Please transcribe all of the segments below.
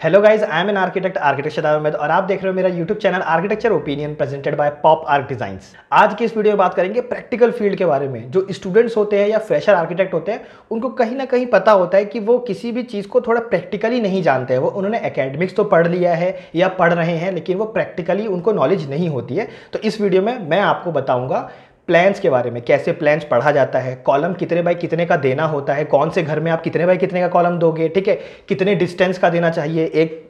Hello guys, I am an architect architecture Ahmed और आप देख रहे हो मेरा YouTube channel architecture opinion presented by pop arc designs. आज की इस वीडियो में बात करेंगे प्रैक्टिकल फील्ड के बारे में। जो स्टूडेंट्स होते हैं या फ्रेशर आर्किटेक्ट होते हैं उनको कहीं ना कहीं पता होता है कि वो किसी भी चीज़ को थोड़ा प्रैक्टिकली नहीं जानते हैं। वो उन्होंने एकेडमिक्स तो पढ़ लिया है या पढ़ रहे हैं, लेकिन वो प्रैक्टिकली उनको नॉलेज नहीं होती है। तो इस वीडियो में मैं आपको बताऊंगा प्लान्स के बारे में, कैसे प्लान्स पढ़ा जाता है, कॉलम कितने बाय कितने का देना होता है, कौन से घर में आप कितने बाय कितने का कॉलम दोगे, ठीक है, कितने डिस्टेंस का देना चाहिए, एक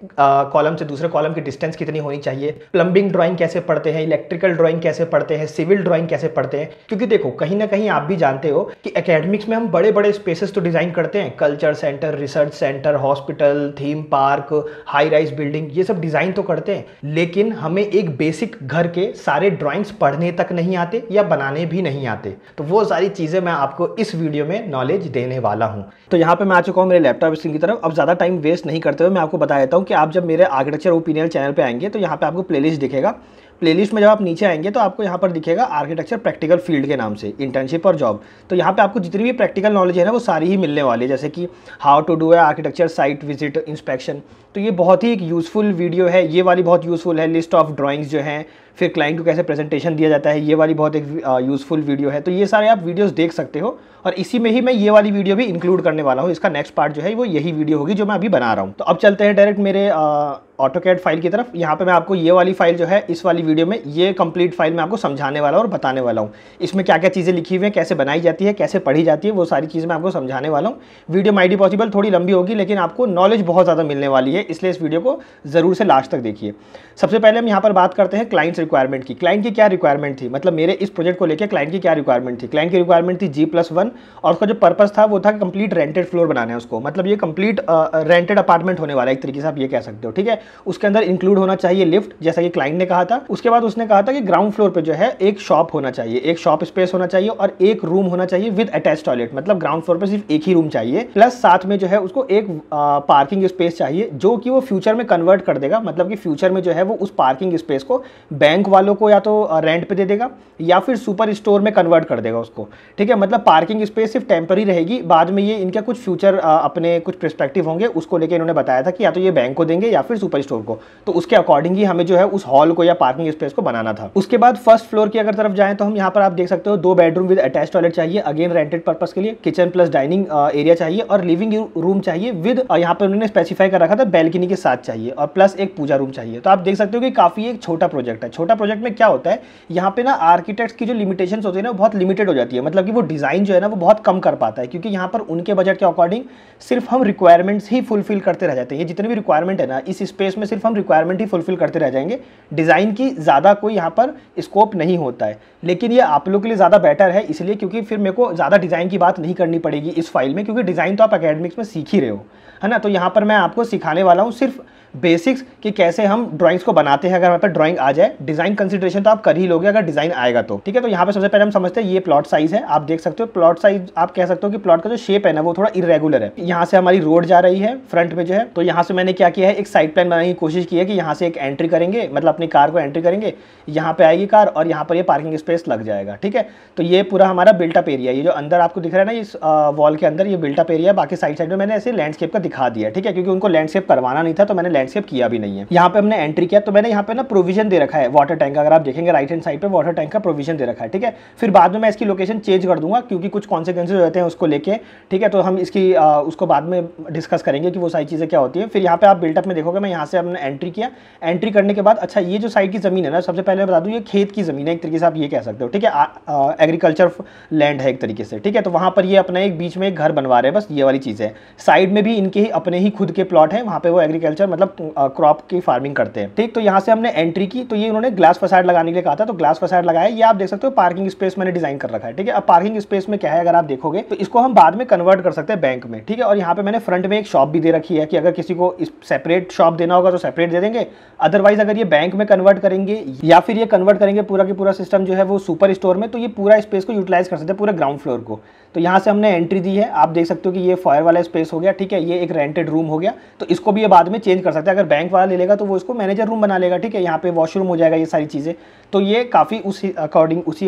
कॉलम से दूसरे कॉलम की डिस्टेंस कितनी होनी चाहिए, प्लम्बिंग ड्राइंग कैसे पढ़ते हैं, इलेक्ट्रिकल ड्राइंग कैसे पढ़ते हैं, सिविल ड्राइंग कैसे पढ़ते हैं। क्योंकि देखो, कहीं ना कहीं आप भी जानते हो कि एकेडमिक्स में हम बड़े बड़े स्पेसेस तो डिजाइन करते हैं, culture centre, research centre, hospital, theme park, high rise building, ये सब डिजाइन तो करते हैं, लेकिन हमें एक बेसिक घर के सारे ड्राइंग्स पढ़ने तक नहीं आते या बनाने भी नहीं आते। तो वो सारी चीजें मैं आपको इस वीडियो में नॉलेज देने वाला हूं। तो यहां पे मैं आ चुका हूं मेरे लैपटॉप स्क्रीन की तरफ। अब ज्यादा टाइम वेस्ट नहीं करते हुए मैं आपको बता देता हूं कि आप जब मेरे आर्किटेक्चर ओपिनियन चैनल पे आएंगे तो यहां पे आपको प्लेलिस्ट दिखेगा। प्लेलिस्ट में जब आप नीचे आएंगे तो आपको यहाँ पर दिखेगा आर्किटेक्चर प्रैक्टिकल फील्ड के नाम से, इंटर्नशिप और जॉब। तो यहाँ पे आपको जितनी भी प्रैक्टिकल नॉलेज है ना वो सारी ही मिलने वाली है, जैसे कि how to do a architecture site visit inspection. तो ये बहुत ही एक यूज़फुल वीडियो है, ये वाली बहुत यूज़फुल है। लिस्ट ऑफ ड्राइंग्स जो हैं, फिर क्लाइंट को कैसे प्रेजेंटेशन दिया जाता है, ये वाली बहुत एक यूज़फुल वीडियो है। तो ये सारे आप वीडियोस देख सकते हो और इसी में ही मैं ये वाली वीडियो भी इंक्लूड करने वाला हूँ। इसका नेक्स्ट पार्ट जो है वो यही वीडियो होगी जो मैं अभी बना रहा हूँ। तो अब चलते हैं डायरेक्ट मेरे ऑटोकैड फाइल की तरफ। यहाँ पे मैं आपको ये वाली फाइल जो है इस वाली वीडियो में ये कंप्लीट फाइल मैं आपको समझाने वाला हूँ और बताने वाला हूँ। इसमें क्या क्या चीज़ें लिखी हुई हैं, कैसे बनाई जाती है, कैसे पढ़ी जाती है, वो सारी चीज़ मैं आपको समझाने वाला हूँ। वीडियो माइट बी पॉसिबल थोड़ी लंबी होगी, लेकिन आपको नॉलेज बहुत ज़्यादा मिलने वाली है, इसलिए इस वीडियो को ज़रूर से लास्ट तक देखिए। सबसे पहले हम यहाँ पर बात करते हैं क्लाइंट्स रिक्वायरमेंट की। क्लाइंट की क्या रिक्वायरमेंट थी, मतलब मेरे इस प्रोजेक्ट को लेकर क्लाइंट की क्या रिक्वायरमेंट थी। क्लाइंट की रिक्वायरमेंट थी G+1 और उसका जो पर्पस था वो था कंप्लीट रेंटेड फ्लोर बनाना है उसको, मतलब ये कंप्लीट रेंटेड अपार्टमेंट होने वाला है, एक तरीके से आप ये कह सकते हो, ठीक है। उसके अंदर इंक्लूड होना चाहिए लिफ्ट, जैसा कि क्लाइंट ने कहा था। उसके बाद उसने कहा था कि ग्राउंड फ्लोर पे जो है एक शॉप होना चाहिए, एक शॉप स्पेस होना चाहिए और एक रूम होना चाहिए विद अटैच टॉयलेट, मतलब ग्राउंड फ्लोर पे सिर्फ एक ही रूम चाहिए, प्लस साथ में जो है उसको एक पार्किंग स्पेस चाहिए जो कि वो फ्यूचर में कन्वर्ट कर देगा। मतलब कि फ्यूचर में जो है वो उस पार्किंग स्पेस को बैंक वालों को या तो रेंट पे दे देगा या फिर सुपर स्टोर में कन्वर्ट कर देगा उसको, ठीक है। मतलब पार्किंग स्पेस सिर्फ टेम्पररी रहेगी, बाद में ये इनके कुछ फ्यूचर अपने कुछ पर्सपेक्टिव होंगे, उसको लेके इन्होंने बताया था कि या तो ये बैंक को देंगे या फिर सुपर स्टोर को। तो उसके अकॉर्डिंग ही हमें जो है उस हॉल को या पार्किंग स्पेस को बनाना था। उसके बाद फर्स्ट फ्लोर की अगर तरफ जाएं तो हम यहाँ पर आप देख सकते हो 2 बेडरूम विद अटैच टॉयलेट चाहिए, अगेन रेंटेड पर्पस के लिए। किचन प्लस डाइनिंग एरिया चाहिए और लिविंग रूम चाहिए विद, यहाँ पर उन्होंने स्पेसिफाई कर रखा था बैल्कनी के साथ चाहिए, और प्लस एक पूजा रूम चाहिए। तो आप देख सकते हो कि काफी एक छोटा प्रोजेक्ट है। छोटा प्रोजेक्ट में क्या होता है, यहाँ पे ना आर्किटेक्ट्स की जो लिमिटेशंस होती है ना बहुत लिमिटेड हो जाती है, मतलब कि वो डिजाइन जो है ना वो बहुत कम कर पाता है, क्योंकि यहाँ पर उनके बजट के अकॉर्डिंग सिर्फ हम रिक्वायरमेंट्स ही फुलफिल करते रह जाते हैं। ये जितने भी रिक्वायरमेंट है ना इस स्पेस में सिर्फ हम रिक्वायरमेंट ही फुलफिल करते रह जाएंगे, डिजाइन की ज्यादा कोई यहाँ पर स्कोप नहीं होता है। लेकिन ये आप लोग के लिए ज्यादा बेटर है, इसलिए क्योंकि फिर मेरे को ज्यादा डिजाइन की बात नहीं करनी पड़ेगी इस फाइल में, क्योंकि डिजाइन तो आप एकेडमिक्स में सीख ही रहे हो, है ना। तो यहाँ पर मैं आपको सिखाने वाला हूँ सिर्फ बेसिक्स कि कैसे हम ड्राइंग्स को बनाते हैं। अगर हमारे पास ड्राइंग आ जाए, डिजाइन कंसीडरेशन तो आप कर ही लोगे अगर डिजाइन आएगा तो, ठीक है। तो यहाँ पे सबसे पहले हम समझते हैं ये प्लॉट साइज है। आप देख सकते हो प्लॉट साइज, आप कह सकते हो कि प्लॉट का जो शेप है ना वो थोड़ा इरेगुलर है। यहाँ से हमारी रोड जा रही है फ्रंट में जो है, तो यहाँ से मैंने क्या किया है, एक साइड प्लान बनाने की कोशिश की है कि यहाँ से एक एंट्री करेंगे, मतलब अपनी कार को एंट्री करेंगे, यहाँ पे आएगी कार और यहाँ पर ये पार्किंग स्पेस लग जाएगा, ठीक है। तो ये पूरा हमारा बिल्टअप एरिया, ये जो अंदर आपको दिख रहा है ना इस वॉल के अंदर, ये बिल्टअप एरिया। बाकी साइड साइड में मैंने ऐसे लैंडस्केप का दिखा दिया, ठीक है, क्योंकि उनको लैंडस्केप करवाना नहीं था तो मैंने लैंडस्केप किया भी नहीं है। यहाँ पे हमने एंट्री किया तो मैंने यहाँ पे ना प्रोविजन दे रखा है वाटर टैंक का, अगर आप देखेंगे राइट हैंड साइड पे वाटर टैंक का प्रोविजन दे रखा है, ठीक है। फिर बाद में मैं इसकी लोकेशन चेंज कर दूंगा क्योंकि कुछ कॉन्सिक्वेंसेज होते हैं उसको लेके, ठीक है। तो हम इसकी उसको बाद में डिस्कस करेंगे कि वो सारी चीज़ें क्या होती है। फिर यहाँ पे आप बिल्टअप में देखोगे मैं यहाँ से हमने एंट्री किया। एंट्री करने के बाद अच्छा ये जो साइड की ज़मीन है ना, सबसे पहले बता दूँ ये खेत की ज़मीन है एक तरीके से आप ये कह सकते हो, ठीक है। एग्रीकल्चर लैंड है एक तरीके से, ठीक है। तो वहाँ पर ये अपना एक बीच में एक घर बनवा रहे हैं, बस ये वाली चीज़ है। साइड में भी इनके ही अपने ही खुद के प्लॉट है, वहाँ पे वो एग्रीकल्चर मतलब क्रॉप की फार्मिंग करते हैं, ठीक। तो यहाँ से हमने एंट्री की तो ये उन्होंने ग्लास फसाड लगाने के लिए कहा था, तो ग्लास फसाड लगाया। ये आप देख सकते हो पार्किंग स्पेस मैंने डिजाइन कर रखा है, ठीक है। अब पार्किंग स्पेस में क्या है, अगर आप देखोगे तो इसको हम बाद में कन्वर्ट कर सकते हैं बैंक में, ठीक है। और यहाँ पे मैंने फ्रंट में एक शॉप भी दे रखी है कि अगर किसी को सेपरेट शॉप देना होगा तो सेपरेट दे देंगे, अदरवाइज अगर ये बैंक में कन्वर्ट करेंगे या फिर ये कन्वर्ट करेंगे पूरा की पूरा सिस्टम जो है वो सुपर स्टोर में, तो ये पूरा स्पेस को यूटिलाइज कर सकते हैं, पूरे ग्राउंड फ्लोर को। तो यहाँ से हमने एंट्री दी है, आप देख सकते हो कि ये फायर वाला स्पेस हो गया, ठीक है। ये एक रेंटेड रूम हो गया, तो इसको भी ये बाद में चेंज कर सकते हैं। अगर बैंक वाला ले लेगा तो वो इसको मैनेजर रूम बना लेगा, ठीक है। यहाँ पे वॉशरूम हो जाएगा ये सारी चीज़ें, तो ये काफ़ी उसी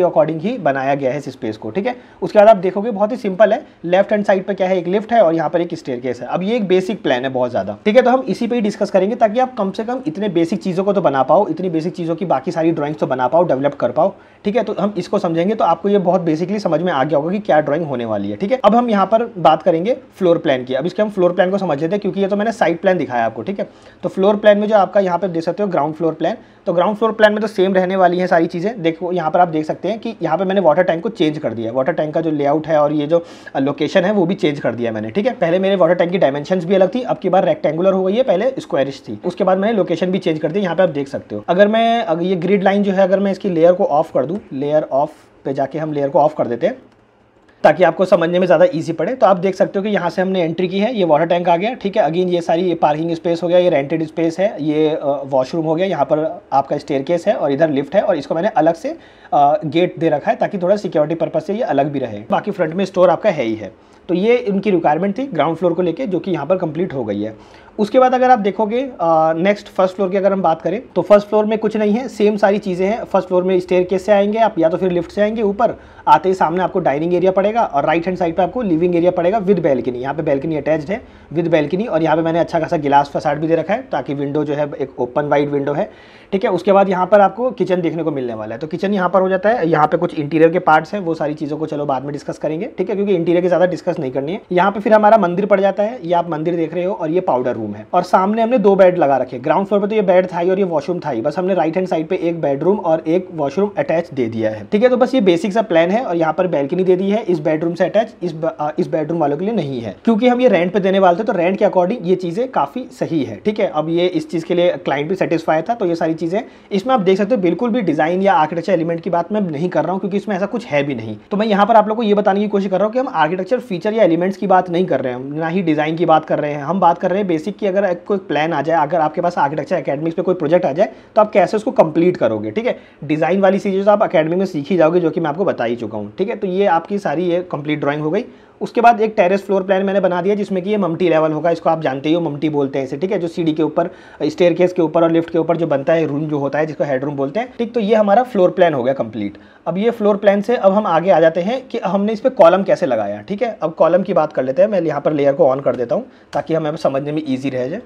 अकॉर्डिंग ही बनाया गया है इस स्पेस को, ठीक है। उसके बाद आप देखोगे बहुत ही सिंपल है, लेफ्ट हैंड साइड पे क्या है, एक लिफ्ट है और यहाँ पर एक स्टेयरकेस है। अब ये एक बेसिक प्लान है बहुत ज़्यादा, ठीक है। तो हम इसी पे ही डिस्कस करेंगे ताकि आप कम से कम इतने बेसिक चीज़ों को तो बना पाओ, इतनी बेसिक चीज़ों की बाकी सारी ड्राइंग्स तो बना पाओ, डेवलप कर पाओ, ठीक है। तो हम इसको समझेंगे तो आपको ये बहुत बेसिकली समझ में आ गया होगा कि क्या ड्राइंग होने वाली है, ठीक है। अब हम यहाँ पर बात करेंगे फ्लोर प्लान की। अब इसके हम फ्लोर प्लान को समझ लेते हैं, क्योंकि ये तो मैंने साइड प्लान दिखाया आपको, ठीक है। तो फ्लोर प्लान में जो आपका यहाँ पर देख सकते हो ग्राउंड फ्लोर प्लान, तो ग्राउंड फ्लोर प्लान में तो सेम रहने वाली है सारी चीज़ें। देखो यहाँ पर आप देख सकते हैं कि यहाँ पे मैंने वाटर टैंक को चेंज कर दिया है, वाटर टैंक का जो लेआउट है और ये जो लोकेशन है वो भी चेंज कर दिया है मैंने, ठीक है। पहले मेरे वाटर टैंक की डायमेंशंस भी अलग थी, अब की बार रेक्टेंगुलर हो गई है, पहले स्क्वायरिश थी। उसके बाद मैंने लोकेशन भी चेंज कर दी, यहाँ पे आप देख सकते हो। अगर ये ग्रिड लाइन जो है, अगर मैं इसकी लेयर को ऑफ कर दूँ, लेयर ऑफ पे जाके हम लेयर को ऑफ कर देते हैं ताकि आपको समझने में ज़्यादा इजी पड़े। तो आप देख सकते हो कि यहाँ से हमने एंट्री की है, ये वाटर टैंक आ गया, ठीक है। अगेन ये सारी ये पार्किंग स्पेस हो गया, ये रेंटेड स्पेस है, ये वॉशरूम हो गया, यहाँ पर आपका स्टेयरकेस है और इधर लिफ्ट है, और इसको मैंने अलग से गेट दे रखा है ताकि थोड़ा सिक्योरिटी पर्पज से ये अलग भी रहे। बाकी फ्रंट में स्टोर आपका है ही है। तो ये इनकी रिक्वायरमेंट थी ग्राउंड फ्लोर को लेके, जो कि यहाँ पर कंप्लीट हो गई है। उसके बाद अगर आप देखोगे नेक्स्ट फर्स्ट फ्लोर की अगर हम बात करें, तो फर्स्ट फ्लोर में कुछ नहीं है, सेम सारी चीज़ें हैं। फर्स्ट फ्लोर में स्टेयरकेस से आएंगे आप, या तो फिर लिफ्ट से आएंगे, ऊपर आते ही सामने आपको डाइनिंग एरिया पड़ेगा और राइट हैंड साइड पे आपको लिविंग एरिया पड़ेगा विद बैल्कनी। यहाँ पे बैल्कनी अटैच्ड है विद बैल्कनी, और यहाँ पे मैंने अच्छा खासा गिलास फसाड भी दे रखा है ताकि विंडो जो है एक ओपन वाइड विंडो है, ठीक है। उसके बाद यहाँ पर आपको किचन देखने को मिलने वाला है। तो किचन यहाँ पर हो जाता है, यहाँ पे कुछ इंटीरियर के पार्ट्स हैं, वो सारी चीज़ों को चलो बाद में डिस्कस करेंगे, ठीक है, क्योंकि इंटीरियर की ज़्यादा डिस्कस नहीं करनी है। यहाँ पे फिर हमारा मंदिर पड़ जाता है, ये आप मंदिर देख रहे हो, और ये पाउडर रूम है, और सामने हमने 2 बेड लगा रखे। ग्राउंड फ्लोर पे तो ये बेड था ही और ये वॉशरूम था ही, बस हमने राइट हैंड साइड पे एक बेडरूम और एक वॉशरूम अटैच दे दिया है, ठीक है। तो बस ये बेसिक सा प्लान है, और यहाँ पर बैल्कनी दे दी है इस बेडरूम से अटैच, इस बेडरूम वालों के लिए नहीं है, क्योंकि हम ये रेंट पे देने वाले थे, तो रेंट के अकॉर्डिंग ये चीज़ें काफ़ी सही है, ठीक है। अब ये इस चीज़ के लिए क्लाइंट भी सेटिस्फाई था, तो ये सारी चीज़ें इसमें आप देख सकते हो। बिल्कुल भी डिज़ाइन या आर्किटेक्चर एलिमेंट की बात मैं नहीं कर रहा हूँ, क्योंकि इसमें ऐसा कुछ है भी नहीं। तो मैं यहाँ पर आप लोग को ये बताने की कोशिश कर रहा हूँ कि हम आर्किटेक्चर फीचर या एलिमेंट्स की बात नहीं कर रहे हैं, ना ही डिज़ाइन की बात कर रहे हैं। हम बात कर रहे हैं बेसिक की, अगर कोई प्लान आ जाए, अगर आपके पास आर्किटेक्चर एकेडमिक्स पे कोई प्रोजेक्ट आ जाए, तो आप कैसे उसको कंप्लीट करोगे, ठीक है। डिज़ाइन वाली चीज़ें तो आप अकेडमी में सीख ही जाओगे, जो कि मैं आपको बता ही चुका हूँ, ठीक है। तो ये आपकी सारी ये कंप्लीट ड्राइंग हो गई। उसके बाद एक टेरेस फ्लोर प्लान मैंने बना दिया, जिसमें कि ये ममटी लेवल होगा, इसको आप जानते ही हो, ममटी बोलते हैं इसे, ठीक है। जो सीढ़ी के ऊपर, स्टेयरकेस के ऊपर और लिफ्ट के ऊपर जो बनता है रूम जो होता है, जिसको हेडरूम बोलते हैं, ठीक। तो ये हमारा फ्लोर प्लान हो गया कंप्लीट। अब ये फ्लोर प्लान से अब हम आगे आ जाते हैं कि हमने इस पर कॉलम कैसे लगाया, ठीक है। अब कॉलम की बात कर लेते हैं। मैं यहाँ पर लेयर को ऑन कर देता हूँ ताकि हमें समझने में ईजी रह जाए।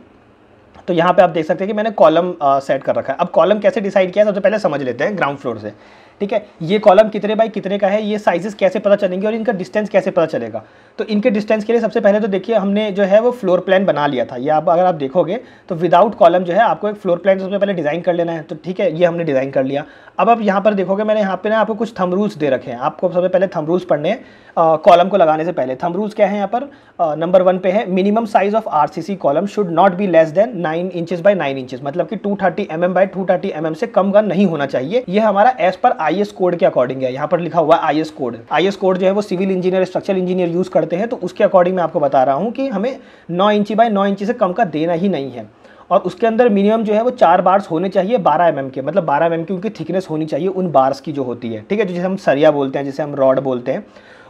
तो यहाँ पे आप देख सकते हैं कि मैंने कॉलम सेट कर रखा है। अब कॉलम कैसे डिसाइड किया, सबसे पहले समझ लेते हैं ग्राउंड फ्लोर से, ठीक है। ये कॉलम कितने बाई कितने का है, ये साइजेस कैसे पता चलेंगे और इनका डिस्टेंस कैसे पता चलेगा। तो इनके डिस्टेंस के लिए सबसे पहले तो देखिए हमने जो है वो फ्लोर प्लान बना लिया था। ये अगर आप देखोगे तो विदाउट कॉलम जो है आपको एक फ्लोर प्लान सबसे पहले डिज़ाइन कर लेना है। तो ठीक है, ये हमने डिज़ाइन कर लिया। अब आप यहाँ पर देखोगे मैंने यहाँ पे ना आपको कुछ थंब रूल्स दे रखे हैं। आपको सबसे पहले थंब रूल्स पढ़ने हैं कॉलम को लगाने से पहले। थंब रूल्स क्या है यहाँ पर, नंबर 1 पे है minimum size of RCC column should not be less than 9 inches bye 9 inches, मतलब कि 230 mm बाय 230 mm से कम का नहीं होना चाहिए। ये हमारा एज पर आईएस कोड के अकॉर्डिंग है। यहाँ पर लिखा हुआ है आईएस कोड। आईएस कोड जो है वो civil engineer, structural engineer use करते हैं, तो उसके अकॉर्डिंग मैं आपको बता रहा हूँ कि हमें 9 इंची बाय 9 इंची से कम का देना ही नहीं है। और उसके अंदर मिनिमम जो है वो 4 बार्स होने चाहिए 12 mm के, मतलब 12 mm की उनकी थिकनेस होनी चाहिए उन बार्स की जो होती है, ठीक है। जिसे हम सरिया बोलते हैं, जिसे हम रॉड बोलते हैं,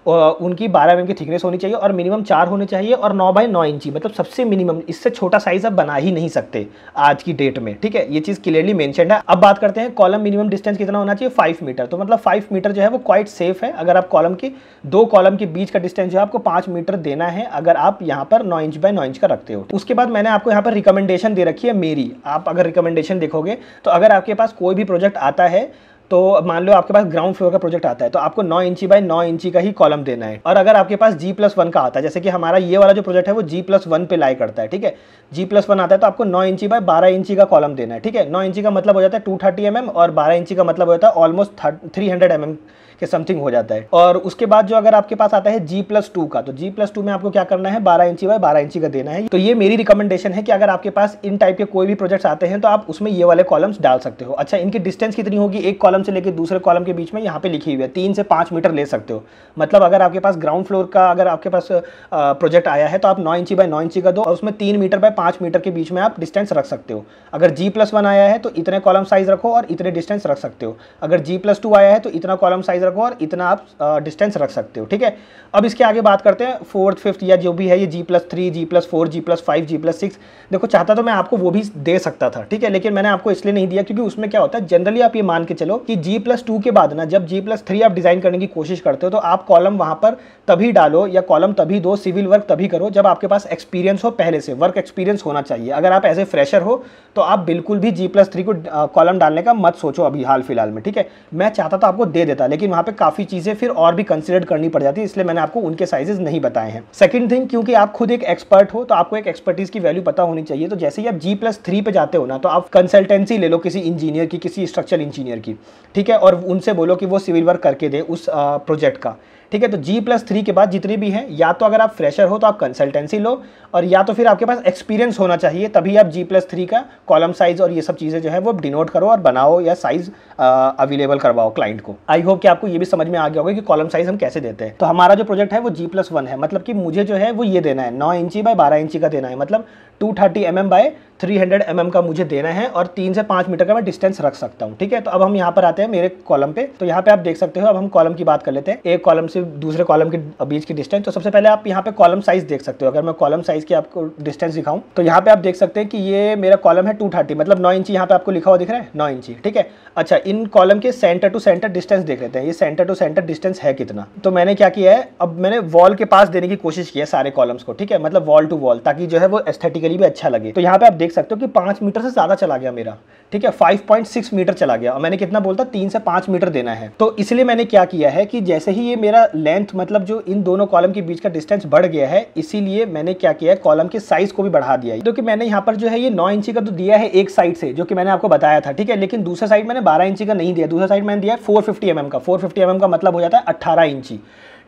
उनकी 12 mm की थिकनेस होनी चाहिए और मिनिमम 4 होने चाहिए और 9 बाई 9 इंची, मतलब सबसे मिनिमम। इससे छोटा साइज आप बना ही नहीं सकते आज की डेट में, ठीक है। ये चीज़ क्लियरली मेंशन्ड है। अब बात करते हैं कॉलम मिनिमम डिस्टेंस कितना होना चाहिए, 5 मीटर। तो मतलब 5 मीटर जो है वो क्वाइट सेफ है। अगर आप कॉलम की 2 कॉलम के बीच का डिस्टेंस जो है आपको 5 मीटर देना है, अगर आप यहाँ पर 9 इंच बाय 9 इंच का रखते हो। उसके बाद मैंने आपको यहाँ पर रिकमेंडेशन दे रखी है मेरी। आप अगर रिकमेंडेशन देखोगे तो अगर आपके पास कोई भी प्रोजेक्ट आता है, तो मान लो आपके पास ग्राउंड फ्लोर का प्रोजेक्ट आता है, तो आपको 9 इंची बाय 9 इंची का ही कॉलम देना है। और अगर आपके पास G+1 का आता है, जैसे कि हमारा ये वाला जो प्रोजेक्ट है वो G+1 पे लाई करता है, ठीक है। G+1 आता है तो आपको 9 इंची बाय 12 इंची का कॉलम देना है, ठीक है। 9 इंची का मतलब हो जाता है 230 mm और 12 इंची का मतलब हो जाता है ऑलमोस्ट 300 mm के समथिंग हो जाता है। और उसके बाद जो अगर आपके पास आता है G+2 का, तो G+2 में आपको क्या करना है, 12 इंची बाय 12 इंची का देना है। तो ये मेरी रिकमेंडेशन है कि अगर आपके पास इन टाइप के कोई भी प्रोजेक्ट्स आते हैं तो आप उसमें ये वाले कॉलम्स डाल सकते हो। अच्छा, इनकी डिस्टेंस कितनी होगी, एक कॉलम से लेकर दूसरे कॉलम के बीच में यहाँ पे लिखी हुई है 3 से 5 मीटर ले सकते हो। मतलब अगर आपके पास ग्राउंड फ्लोर का अगर आपके पास प्रोजेक्ट आया है तो आप 9 इंची बाय 9 इंची का दो और उसमें 3 मीटर बाय 5 मीटर के बीच में आप डिस्टेंस रख सकते हो। अगर G+1 आया है तो इतने कॉलम साइज रखो और इतने डिस्टेंस रख सकते हो। अगर G+2 आया है तो इतना कॉलम साइज रखो और इतना आप डिस्टेंस रख सकते हो, ठीक है। अब इसके आगे बात करते हैं फोर्थ फिफ्थ या जो भी है ये G+3, G+4, G+5, G+6। देखो चाहता तो मैं आपको वो भी दे सकता था, ठीक है, लेकिन मैंने आपको इसलिए नहीं दिया क्योंकि उसमें क्या होता है, जनरली आप ये मान के चलो कि G+2 के बाद ना जब G+3 आप डिजाइन करने की कोशिश करते हो तो आप कॉलम वहां पर तभी डालो या कॉलम तभी दो, सिविल वर्क तभी करो जब आपके पास एक्सपीरियंस हो, पहले से वर्क एक्सपीरियंस होना चाहिए। अगर आप एज ए फ्रेशर हो तो आप बिल्कुल भी G+3 को कॉलम डालने का मत सोचो अभी हाल फिलहाल में, ठीक है। मैं चाहता तो आपको दे देता, लेकिन वहां पे काफी चीजें फिर और भी कंसिडर करनी पड़ जाती है, इसलिए मैंने आपको उनके साइजेस नहीं बताए हैं। सेकंड थिंग, क्योंकि आप खुद एक एक्सपर्ट हो तो आपको एक एक्सपर्टीज की वैल्यू पता होनी चाहिए। तो जैसे ही आप G+3 पे जाते हो ना तो आप कंसल्टेंसी ले लो किसी इंजीनियर की, किसी स्ट्रक्चरल इंजीनियर की, ठीक है, और उनसे बोलो कि वो सिविल वर्क करके दे उस प्रोजेक्ट का, ठीक है। तो G+3 के बाद जितने भी हैं, या तो अगर आप फ्रेशर हो तो आप कंसल्टेंसी लो, और या तो फिर आपके पास एक्सपीरियंस होना चाहिए, तभी आप G+3 का कॉलम साइज और ये सब चीज़ें जो है वो डिनोट करो और बनाओ या साइज अवेलेबल करवाओ क्लाइंट को। आई होप कि आपको ये भी समझ में आ गया होगा कि कॉलम साइज हम कैसे देते हैं। तो हमारा जो प्रोजेक्ट है वो G+1 है, मतलब कि मुझे जो है वो ये देना है 9 इंची बाय 12 इंची का देना है, मतलब 230 mm बाय 300 mm का मुझे देना है, और 3 से 5 मीटर का मैं डिस्टेंस रख सकता हूँ, ठीक है। तो अब हम यहाँ पर आते हैं मेरे कॉलम पे। तो यहाँ पे आप देख सकते हो, अब हम कॉलम की बात कर लेते हैं, एक कॉलम से दूसरे कॉलम के बीच की डिस्टेंस। तो सबसे पहले आप यहाँ पे कॉलम साइज देख सकते हो। अगर मैं कॉलम साइज की आपको डिस्टेंस दिखाऊं तो यहाँ पे आप देख सकते हैं कि ये मेरा कॉलम है 230, मतलब 9 इंची यहाँ पे आपको लिखा हुआ दिख रहा है 9 इंची, ठीक है। अच्छा, इन कॉलम के सेंटर टू सेंटर डिस्टेंस देख लेते हैं, ये सेंटर टू सेंटर डिस्टेंस है कितना। तो मैंने क्या किया है, अब मैंने वॉल के पास देने की कोशिश की है सारे कॉलम्स को, ठीक है, मतलब वॉल टू वॉल, ताकि जो है वो एस्थेटिकली भी अच्छा लगे। तो यहाँ पे आप देख सकते हो कि 5 मीटर से ज्यादा चला गया मेरा, ठीक है, 5.6 मीटर चला गया, और मैंने कितना बोलता 3 से 5 मीटर देना है। तो इसलिए मैंने क्या किया है कि जैसे ही ये मेरा लेंथ, मतलब जो इन दोनों कॉलम के बीच का डिस्टेंस बढ़ गया है, इसीलिए मैंने क्या किया है, कॉलम के साइज को भी बढ़ा दिया है। क्योंकि मैंने यहाँ पर जो है ये 9 इंची का तो दिया है एक साइड से, जो कि मैंने आपको बताया था, ठीक है, लेकिन दूसरे साइड मैंने 12 इंची का नहीं दिया, दूसरा साइड मैंने दिया है 450 mm का। 450 mm का मतलब हो जाता है 18 इंची,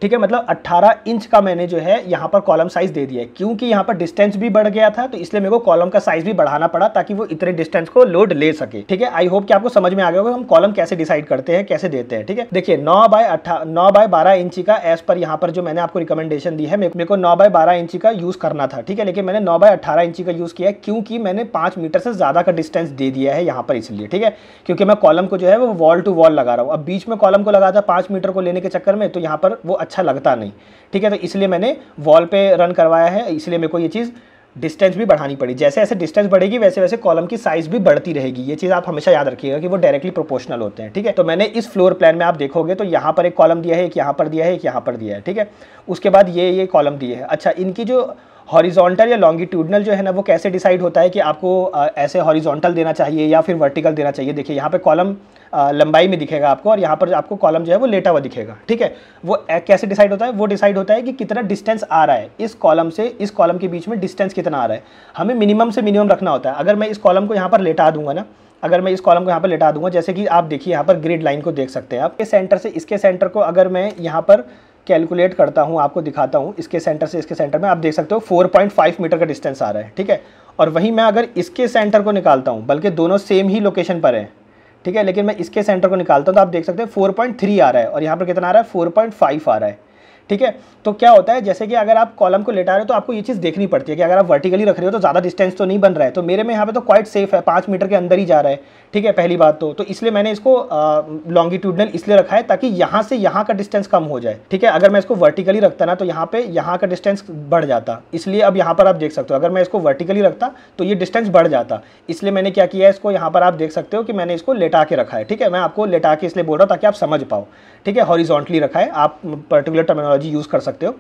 ठीक है, मतलब 18 इंच का मैंने जो है यहाँ पर कॉलम साइज दे दिया है। क्योंकि यहाँ पर डिस्टेंस भी बढ़ गया था तो इसलिए मेरे को कॉलम का साइज भी बढ़ाना पड़ा, ताकि वो इतने डिस्टेंस को लोड ले सके, ठीक है। आई होप कि आपको समझ में आ गया होगा हम कॉलम कैसे डिसाइड करते हैं, कैसे देते हैं, ठीक है। देखिए 9 बाय 12 इंची का एज पर यहाँ पर जो मैंने आपको रिकमेंडेशन दी है, मेरे को 9 बाय 12 इंची का यूज करना था, ठीक है, लेकिन मैंने 9 बाय 18 इंची का यूज किया है, क्योंकि मैंने 5 मीटर से ज्यादा का डिस्टेंस दे दिया है यहाँ पर, इसलिए, ठीक है, क्योंकि मैं कॉलम को जो है वो वॉल टू वॉल लगा रहा हूँ। अब बीच में कॉलम को लगा था 5 मीटर को लेने के चक्कर में, तो यहाँ पर वो अच्छा लगता नहीं, ठीक है। तो इसलिए मैंने वॉल पे रन करवाया है, इसलिए मेरे को ये चीज़ डिस्टेंस भी बढ़ानी पड़ी। जैसे जैसे डिस्टेंस बढ़ेगी वैसे वैसे कॉलम की साइज भी बढ़ती रहेगी, ये चीज़ आप हमेशा याद रखिएगा कि वो डायरेक्टली प्रोपोर्शनल होते हैं, ठीक है। तो मैंने इस फ्लोर प्लान में आप देखोगे तो यहाँ पर एक कॉलम दिया है, एक यहाँ पर दिया है, एक यहाँ पर दिया है, ठीक है। उसके बाद ये कॉलम दिए है। अच्छा, इनकी जो हॉरिजॉन्टल या लॉन्गिट्यूडनल जो है ना, वो कैसे डिसाइड होता है कि आपको ऐसे हॉरिजॉन्टल देना चाहिए या फिर वर्टिकल देना चाहिए। देखिए यहाँ पे कॉलम लंबाई में दिखेगा आपको, और यहाँ पर आपको कॉलम जो है वो लेटा हुआ दिखेगा, ठीक है। वो कैसे डिसाइड होता है, वो डिसाइड होता है कि कितना डिस्टेंस आ रहा है इस कॉलम से इस कॉलम के बीच में, डिस्टेंस कितना आ रहा है, हमें मिनिमम से मिनिमम रखना होता है। अगर मैं इस कॉलम को यहाँ पर लेटा दूंगा ना, अगर मैं इस कॉलम को यहाँ पर लेटा दूंगा, जैसे कि आप देखिए यहाँ पर ग्रिड लाइन को देख सकते हैं आप, इस सेंटर से इसके सेंटर को अगर मैं यहाँ पर कैलकुलेट करता हूँ, आपको दिखाता हूँ, इसके सेंटर से इसके सेंटर में आप देख सकते हो 4.5 मीटर का डिस्टेंस आ रहा है, ठीक है। और वहीं मैं अगर इसके सेंटर को निकालता हूँ, बल्कि दोनों सेम ही लोकेशन पर है, ठीक है, लेकिन मैं इसके सेंटर को निकालता हूँ तो आप देख सकते हैं 4.3 आ रहा है, और यहाँ पर कितना आ रहा है 4.5 आ रहा है, ठीक है। तो क्या होता है, जैसे कि अगर आप कॉलम को लेटा रहे हो तो आपको ये चीज़ देखनी पड़ती है कि अगर आप वर्टिकली रख रहे हो तो ज़्यादा डिस्टेंस तो नहीं बन रहा है। तो मेरे में यहाँ पे तो क्वाइट सेफ है, 5 मीटर के अंदर ही जा रहा है, ठीक है, पहली बात तो इसलिए मैंने इसको लॉन्गिट्यूडनल इसलिए रखा है ताकि यहाँ से यहाँ का डिस्टेंस कम हो जाए, ठीक है। अगर मैं इसको वर्टिकली रखता ना तो यहाँ पे यहाँ का डिस्टेंस बढ़ जाता, इसलिए अब यहाँ पर आप देख सकते हो अगर मैं इसको वर्टिकली रखता तो ये डिस्टेंस बढ़ जाता, इसलिए मैंने क्या किया है, इसको यहाँ पर आप देख सकते हो कि मैंने इसको लेटा के रखा है, ठीक है। मैं आपको लेटा के इसलिए बोल रहा हूँ ताकि आप समझ पाओ, ठीक है। हॉरिजॉन्टली रखा है, आप पर्टिकुलर टर्मिनोलॉजी यूज़ कर सकते हो,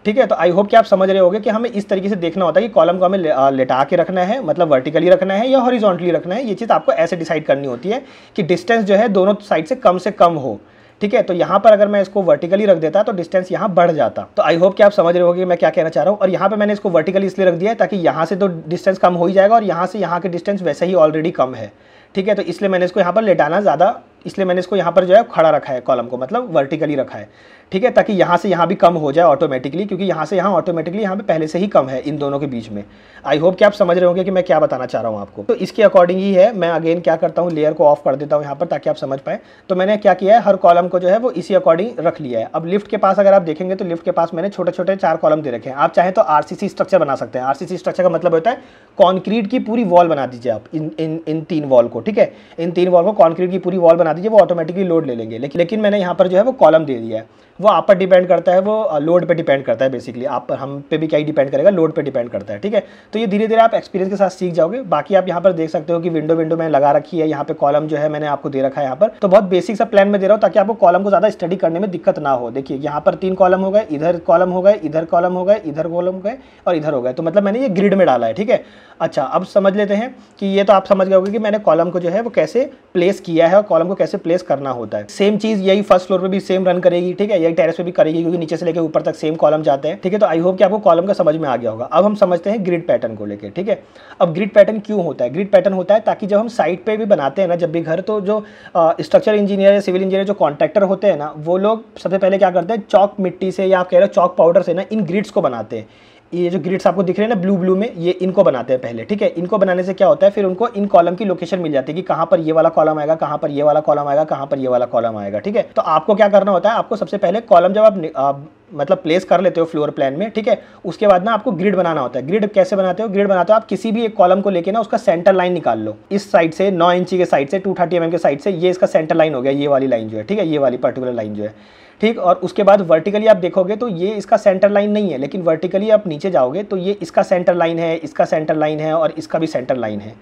ठीक है। तो आई होप कि आप समझ रहे होगे कि हमें इस तरीके से देखना होता है कि कॉलम को हमें लेटा के रखना है, मतलब वर्टिकली रखना है या हॉरिजॉन्टली रखना है। ये चीज़ आपको ऐसे डिसाइड करनी होती है कि डिस्टेंस जो है दोनों साइड से कम हो, ठीक है। तो यहाँ पर अगर मैं इसको वर्टिकली रख देता तो डिस्टेंस यहाँ बढ़ जाता। तो आई होप कि आप समझ रहे होगे मैं क्या कहना चाह रहा हूँ। और यहाँ पे मैंने इसको वर्टिकली इसलिए रख दिया है ताकि यहाँ से तो डिस्टेंस कम हो ही जाएगा, और यहाँ से यहाँ के डिस्टेंस वैसे ही ऑलरेडी कम है, ठीक है। तो इसलिए मैंने इसको यहाँ पर लेटाना ज़्यादा, इसलिए मैंने इसको यहाँ पर जो है खड़ा रखा है, कॉलम को मतलब वर्टिकली रखा है, ठीक है, ताकि यहाँ से यहाँ भी कम हो जाए ऑटोमेटिकली, क्योंकि यहाँ से यहाँ ऑटोमेटिकली यहाँ पे पहले से ही कम है इन दोनों के बीच में। आई होप कि आप समझ रहे होंगे कि मैं क्या बताना चाह रहा हूँ आपको। तो इसके अकॉर्डिंग ही है, मैं अगेन क्या करता हूँ, लेयर को ऑफ कर देता हूँ यहाँ पर ताकि आप समझ पाए। तो मैंने क्या किया है, हर कॉलम को जो है वो इसी अकॉर्डिंग रख लिया है। अब लिफ्ट के पास अगर आप देखेंगे तो लिफ्ट के पास मैंने छोटे छोटे 4 कॉलम दे रखे हैं। आप चाहें तो आरसीसी स्ट्रक्चर बना सकते हैं। आरसीसी स्ट्रक्चर का मतलब होता है कॉन्क्रीट की पूरी वॉल बना दीजिए आप इन 3 वॉल को, ठीक है। इन 3 वॉल को कॉन्क्रीट की पूरी वॉल बना दीजिए, वो ऑटोमेटिकली लोड ले लेंगे। लेकिन मैंने यहाँ पर जो है वो कॉलम दे दिया है। वो आप पर डिपेंड करता है, वो लोड पे डिपेंड करता है बेसिकली। आप पर, हम पे भी क्या ही डिपेंड करेगा, लोड पे डिपेंड करता है, ठीक है। तो ये धीरे धीरे आप एक्सपीरियंस के साथ सीख जाओगे। बाकी आप यहाँ पर देख सकते हो कि विंडो में लगा रखी है, यहाँ पे कॉलम जो है मैंने आपको दे रखा है यहाँ पर। तो बहुत बेसिक सा प्लान में दे रहा हूँ ताकि आपको कॉलम को ज़्यादा स्टडी करने में दिक्कत ना हो। देखिए यहाँ पर 3 कॉलम हो गए, इधर कॉलम हो गए, इधर कॉलम हो गए, इधर कॉलम हो गए और इधर हो गए। तो मतलब मैंने ये ग्रिड में डाला है, ठीक है। अच्छा, अब समझ लेते हैं कि ये तो आप समझ गए होंगे कि मैंने कॉलम को जो है वो कैसे प्लेस किया है और कॉलम को कैसे प्लेस करना होता है। सेम चीज़ यही फर्स्ट फ्लोर पे भी सेम रन करेगी, ठीक है, यही टेरेस पे भी करेगी, क्योंकि नीचे से लेकर ऊपर तक सेम कॉलम जाते हैं, ठीक है। तो आई होप कि आपको कॉलम का समझ में आ गया होगा। अब हम समझते हैं ग्रिड पैटर्न को लेकर, ठीक है। अब ग्रिड पैटर्न क्यों होता है? ग्रिड पैटर्न होता है ताकि जब हम साइट पे भी बनाते हैं ना, जब भी घर, तो जो स्ट्रक्चर इंजीनियर या सिविल इंजीनियर जो कॉन्ट्रैक्टर होते हैं ना, वो लोग सबसे पहले क्या करते हैं, चौक मिट्टी से या आप कह रहे हो चौक पाउडर से ना इन ग्रिड्स को बनाते हैं। ये जो ग्रिड्स आपको दिख रहे हैं ना ब्लू में, ये इनको बनाते हैं पहले, ठीक है। इनको बनाने से क्या होता है, फिर उनको इन कॉलम की लोकेशन मिल जाती है कि कहाँ पर ये वाला कॉलम आएगा, कहाँ पर ये वाला कॉलम आएगा, कहाँ पर ये वाला कॉलम आएगा, ठीक है। तो आपको क्या करना होता है, आपको सबसे पहले कॉलम जब आप मतलब प्लेस कर लेते हो फ्लोर प्लान में, ठीक है, उसके बाद ना आपको ग्रिड बनाना होता है। ग्रिड कैसे बनाते हो? ग्रिड बनाते हो आप किसी भी एक कॉलम को लेके ना उसका सेंटर लाइन निकाल लो। इस साइड से 9 इंची के साइड से 230 mm के साइड से ये इसका सेंटर लाइन हो गया, ये वाली लाइन जो है, ठीक है, ये वाली पर्टिकुलर लाइन जो है, ठीक। और उसके बाद वर्टिकली आप देखोगे तो ये इसका सेंटर लाइन नहीं है, लेकिन वर्टिकली आप नीचे जाओगे तो ये इसका सेंटर लाइन है, इसका सेंटर लाइन है और इसका भी सेंटर लाइन है,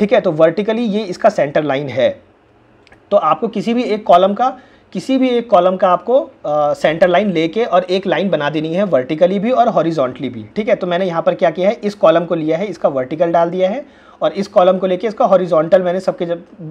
ठीक है। तो वर्टिकली ये इसका सेंटर लाइन है। तो आपको किसी भी एक कॉलम का आपको सेंटर लाइन लेके और एक लाइन बना देनी है, वर्टिकली भी और हॉरिजॉन्टली भी, ठीक है। तो मैंने यहाँ पर क्या किया है, इस कॉलम को लिया है, इसका वर्टिकल डाल दिया है और इस कॉलम को लेके इसका हॉरिजॉन्टल मैंने सबके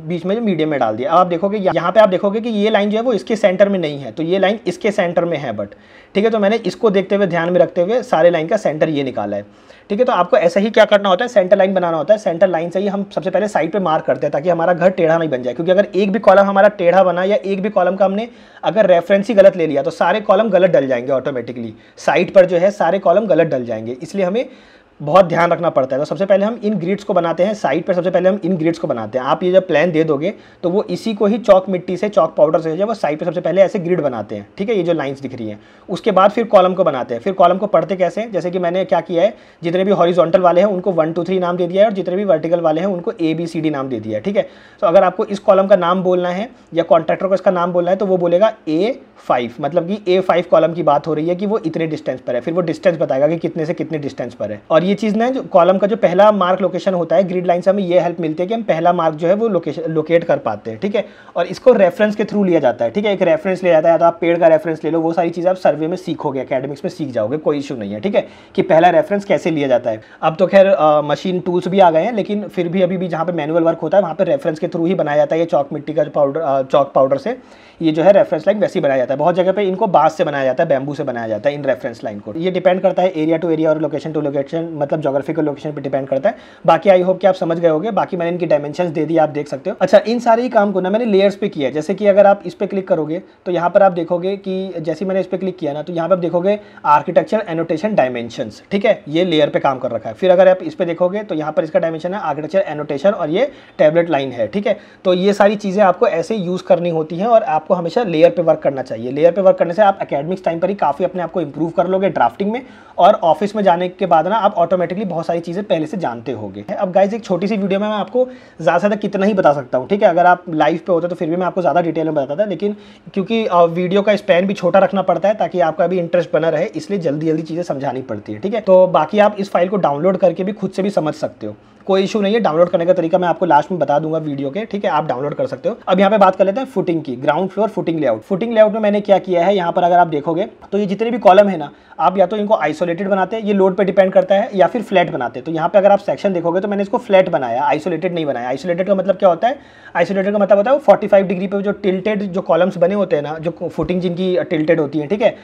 बीच में मीडियम में डाल दिया। अब आप देखोगे यहाँ पे आप देखोगे कि ये लाइन जो है वो इसके सेंटर में नहीं है, तो ये लाइन इसके सेंटर में है बट, ठीक है। तो मैंने इसको देखते हुए, ध्यान में रखते हुए सारे लाइन का सेंटर ये निकाला है, ठीक है। तो आपको ऐसा ही क्या करना होता है, सेंटर लाइन बनाना होता है। सेंटर लाइन से ही हम सबसे पहले साइड पे मार्क करते हैं ताकि हमारा घर टेढ़ा नहीं बन जाए, क्योंकि अगर एक भी कॉलम हमारा टेढ़ा बना या एक भी कॉलम का हमने अगर रेफरेंस ही गलत ले लिया तो सारे कॉलम गलत डल जाएंगे ऑटोमेटिकली। साइड पर जो है सारे कॉलम गलत डल जाएंगे, इसलिए हमें बहुत ध्यान रखना पड़ता है। तो सबसे पहले हम इन ग्रिड्स को बनाते हैं साइड पर, सबसे पहले हम इन ग्रिड्स को बनाते हैं। आप ये जब प्लान दे दोगे तो वो इसी को ही चौक मिट्टी से, चौक पाउडर से जो वो साइड पे सबसे पहले ऐसे ग्रिड बनाते हैं, ठीक है, ये जो लाइंस दिख रही हैं। उसके बाद फिर कॉलम को बनाते हैं। फिर कॉलम को पढ़ते कैसे हैं, जैसे कि मैंने क्या किया है, जितने भी हॉरिजॉन्टल वाले हैं उनको 1 2 3 नाम दे दिया है और जितने भी वर्टिकल वाले हैं उनको ABCD नाम दे दिया है, ठीक है। तो अगर आपको इस कॉलम का नाम बोलना है या कॉन्ट्रैक्टर को इसका नाम बोलना है तो वो बोलेगा A5, मतलब कि A5 कॉलम की बात हो रही है कि वो इतने डिस्टेंस पर है, फिर वो डिस्टेंस बताएगा कि कितने से कितने डिस्टेंस पर है। और ये चीज़ ना, जो कॉलम का जो पहला मार्क लोकेशन होता है ग्रिड लाइन से, हमें ये हेल्प मिलती है कि हम पहला मार्क जो है वो लोकेट कर पाते हैं, ठीक है। और इसको रेफरेंस के थ्रू लिया जाता है, ठीक है, एक रेफरेंस लिया जाता है। तो आप पेड़ का रेफरेंस ले लो, वो सारी चीज़ें आप सर्वे में सीखोगे, एकेडमिक्स में सीख जाओगे, कोई इशू नहीं है, ठीक है, कि पहला रेफरेंस कैसे लिया जाता है। अब तो खैर मशीन टूल्स भी आ गए हैं, लेकिन फिर भी अभी भी जहाँ पे मैनुअल वर्क होता है वहाँ पर रेफरेंस के थ्रू ही बनाया जाता है। ये चौक मिट्टी का जो चौक पाउडर से ये जो है रेफरेंस लाइन वैसे ही बनाया जाता है। बहुत जगह पे इनको बांस से बनाया जाता है, बैम्बू से बनाया जाता है इन रेफरेंस लाइन को। ये डिपेंड करता है एरिया टू एरिया और लोकेशन टू लोकेशन, मतलब ज्योग्राफिकल लोकेशन पे डिपेंड करता है। बाकी आई होप कि आप समझ गए होंगे। बाकी मैंने इनकी डायमेंशंस दे दी, आप देख सकते हो। अच्छा, इन सारे ही काम को ना मैंने लेयर्स पे किया है। जैसे कि अगर आप इस पे क्लिक करोगे तो यहाँ पर आप देखोगे कि जैसे मैंने इस पे क्लिक किया ना, तो यहाँ पर आप देखोगे आर्किटेक्चर एनोटेशन डायमेंशंस, ठीक है, ये लेयर पे काम कर रखा है। फिर अगर आप इस पे देखोगे तो यहाँ पर इसका डायमेंशन है आर्किटेक्चर एनोटेशन और ये टैबलेट लाइन है, ठीक है। तो ये सारी चीज़ें आपको ऐसे यूज़ करनी होती हैं और आपको हमेशा लेयर पे वर्क करना चाहिए। लेयर पे वर्क करने से आप एकेडमिक्स टाइम पर ही काफ़ी अपने आप को इंप्रूव कर लोगे ड्राफ्टिंग में, और ऑफिस में जाने के बाद ना आप ऑटोमेटिकली बहुत सारी चीज़ें पहले से जानते होगे। अब गाइज एक छोटी सी वीडियो में मैं आपको ज़्यादा से ज़्यादा कितना ही बता सकता हूँ, ठीक है। अगर आप लाइव पे होते तो फिर भी मैं आपको ज़्यादा डिटेल में बताता था, लेकिन क्योंकि वीडियो का स्पैन भी छोटा रखना पड़ता है ताकि आपका भी इंटरेस्ट बना रहे, इसलिए जल्दी जल्दी चीज़ें समझानी पड़ती है, ठीक है। तो बाकी आप इस फाइल को डाउनलोड करके भी खुद से भी समझ सकते हो, कोई इशू नहीं है। डाउनलोड करने का तरीका मैं आपको लास्ट में बता दूंगा वीडियो के, ठीक है, आप डाउनलोड कर सकते हो। अब यहाँ पे बात कर लेते हैं फुटिंग की, ground floor footing layout. Footing layout में मैंने क्या किया है, यहाँ पर अगर आप देखोगे तो ये जितने भी कॉलम है ना, आप या तो इनको आइसोलेटेड बनाते हैं, ये लोड पे डिपेंड करता है, या फिर फ्लैट बनाते हैं। तो यहाँ पे अगर आप सेक्शन देखोगे तो मैंने इसको फ्लैट बनाया, आइसोलेटेड नहीं बनाया। आइसोलेटेड का मतलब क्या होता है, आइसोलेटेड का मतलब होता है वो 45 डिग्री पे जो टिल्टेड जो कॉलम्स बने होते हैं ना, जो फुटिंग जिनकी टिल्टेड होती है, ठीक है,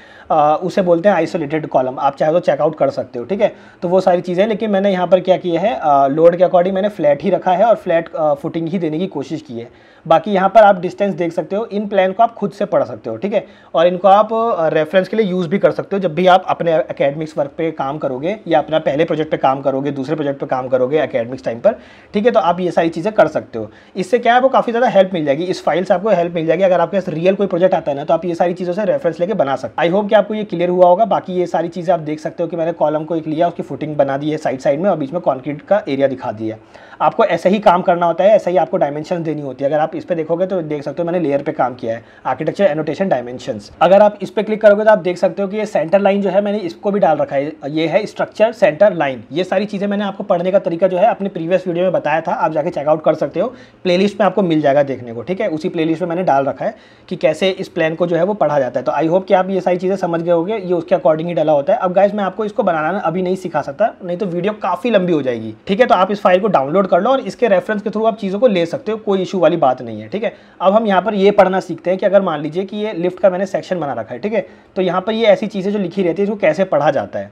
उसे बोलते हैं आइसोलेटेड कॉलम। आप चाहे तो चेकआउट कर सकते हो, ठीक है। तो वो सारी चीज़ें, लेकिन मैंने यहाँ पर क्या किया है, लोड के अकॉर्डिंग मैंने फ्लैट ही रखा है और फ्लैट फुटिंग ही देने की कोशिश की है। बाकी यहाँ पर आप डिस्टेंस देख सकते हो, इन प्लान को आप खुद से पढ़ सकते हो, ठीक है, और इनको आप रेफरेंस के लिए यूज़ भी कर सकते हो जब भी आप अपने एकेडमिक्स वर्क पे काम करोगे या अपना पहले प्रोजेक्ट पे काम करोगे, दूसरे प्रोजेक्ट पे काम करोगे एकेडमिक्स टाइम पर, ठीक है। तो आप ये सारी चीज़ें कर सकते हो। इससे क्या है, वो काफ़ी ज़्यादा हेल्प मिल जाएगी, इस फाइल से आपको हेल्प मिल जाएगी। अगर आपके पास रियल कोई प्रोजेक्ट आता है ना, तो आप ये सारी चीज़ों से रेफरेंस लेके बना सकते हो। आई होप कि आपको ये क्लियर हुआ होगा। बाकी ये सारी चीज़ें आप देख सकते हो कि मैंने कॉलम को एक लिया, उसकी फुटिंग बना दी है साइड साइड में, और बीच में कॉन्क्रीट का एरिया दिखा दिया। आपको ऐसे ही काम करना होता है, ऐसा ही आपको डायमेंशन देनी होती है। अगर आप इस पे देखोगे तो देख सकते हो मैंने लेयर पे काम किया है, आर्किटेक्चर एनोटेशन डायमेंशंस। अगर आप इस पे क्लिक करोगे तो आप देख सकते हो कि ये सेंटर लाइन जो है मैंने इसको भी डाल रखा है, ये है स्ट्रक्चर सेंटर लाइन। ये सारी चीज़ें मैंने आपको पढ़ने का तरीका जो है अपने प्रीवियस वीडियो में बताया था, आप जाके चेकआउट कर सकते हो, प्लेलिस्ट में आपको मिल जाएगा देखने को, ठीक है। उसी प्लेलिस्ट में मैंने डाल रखा है कि कैसे इस प्लान को जो है वो पढ़ा जाता है। तो आई होप कि आप ये सारी चीज़ें समझ गए होंगे, ये उसके अकॉर्डिंग ही डाला होता है। अब गाइस मैं आपको इसको बनाना अभी नहीं सिखा सकता, नहीं तो वीडियो काफ़ी लंबी हो जाएगी, ठीक है। तो आप इस फाइल को डाउनलोड कर लो और इसके रेफरेंस के थ्रू आप चीज़ों को ले सकते हो, कोई इशू वाली बात नहीं है, ठीक है। अब हम यहाँ पर ये पढ़ना सीखते हैं कि अगर मान लीजिए कि ये लिफ्ट का मैंने सेक्शन बना रखा है, ठीक है, तो यहाँ पर ये ऐसी चीज़ें जो लिखी रहती है इसको कैसे पढ़ा जाता है,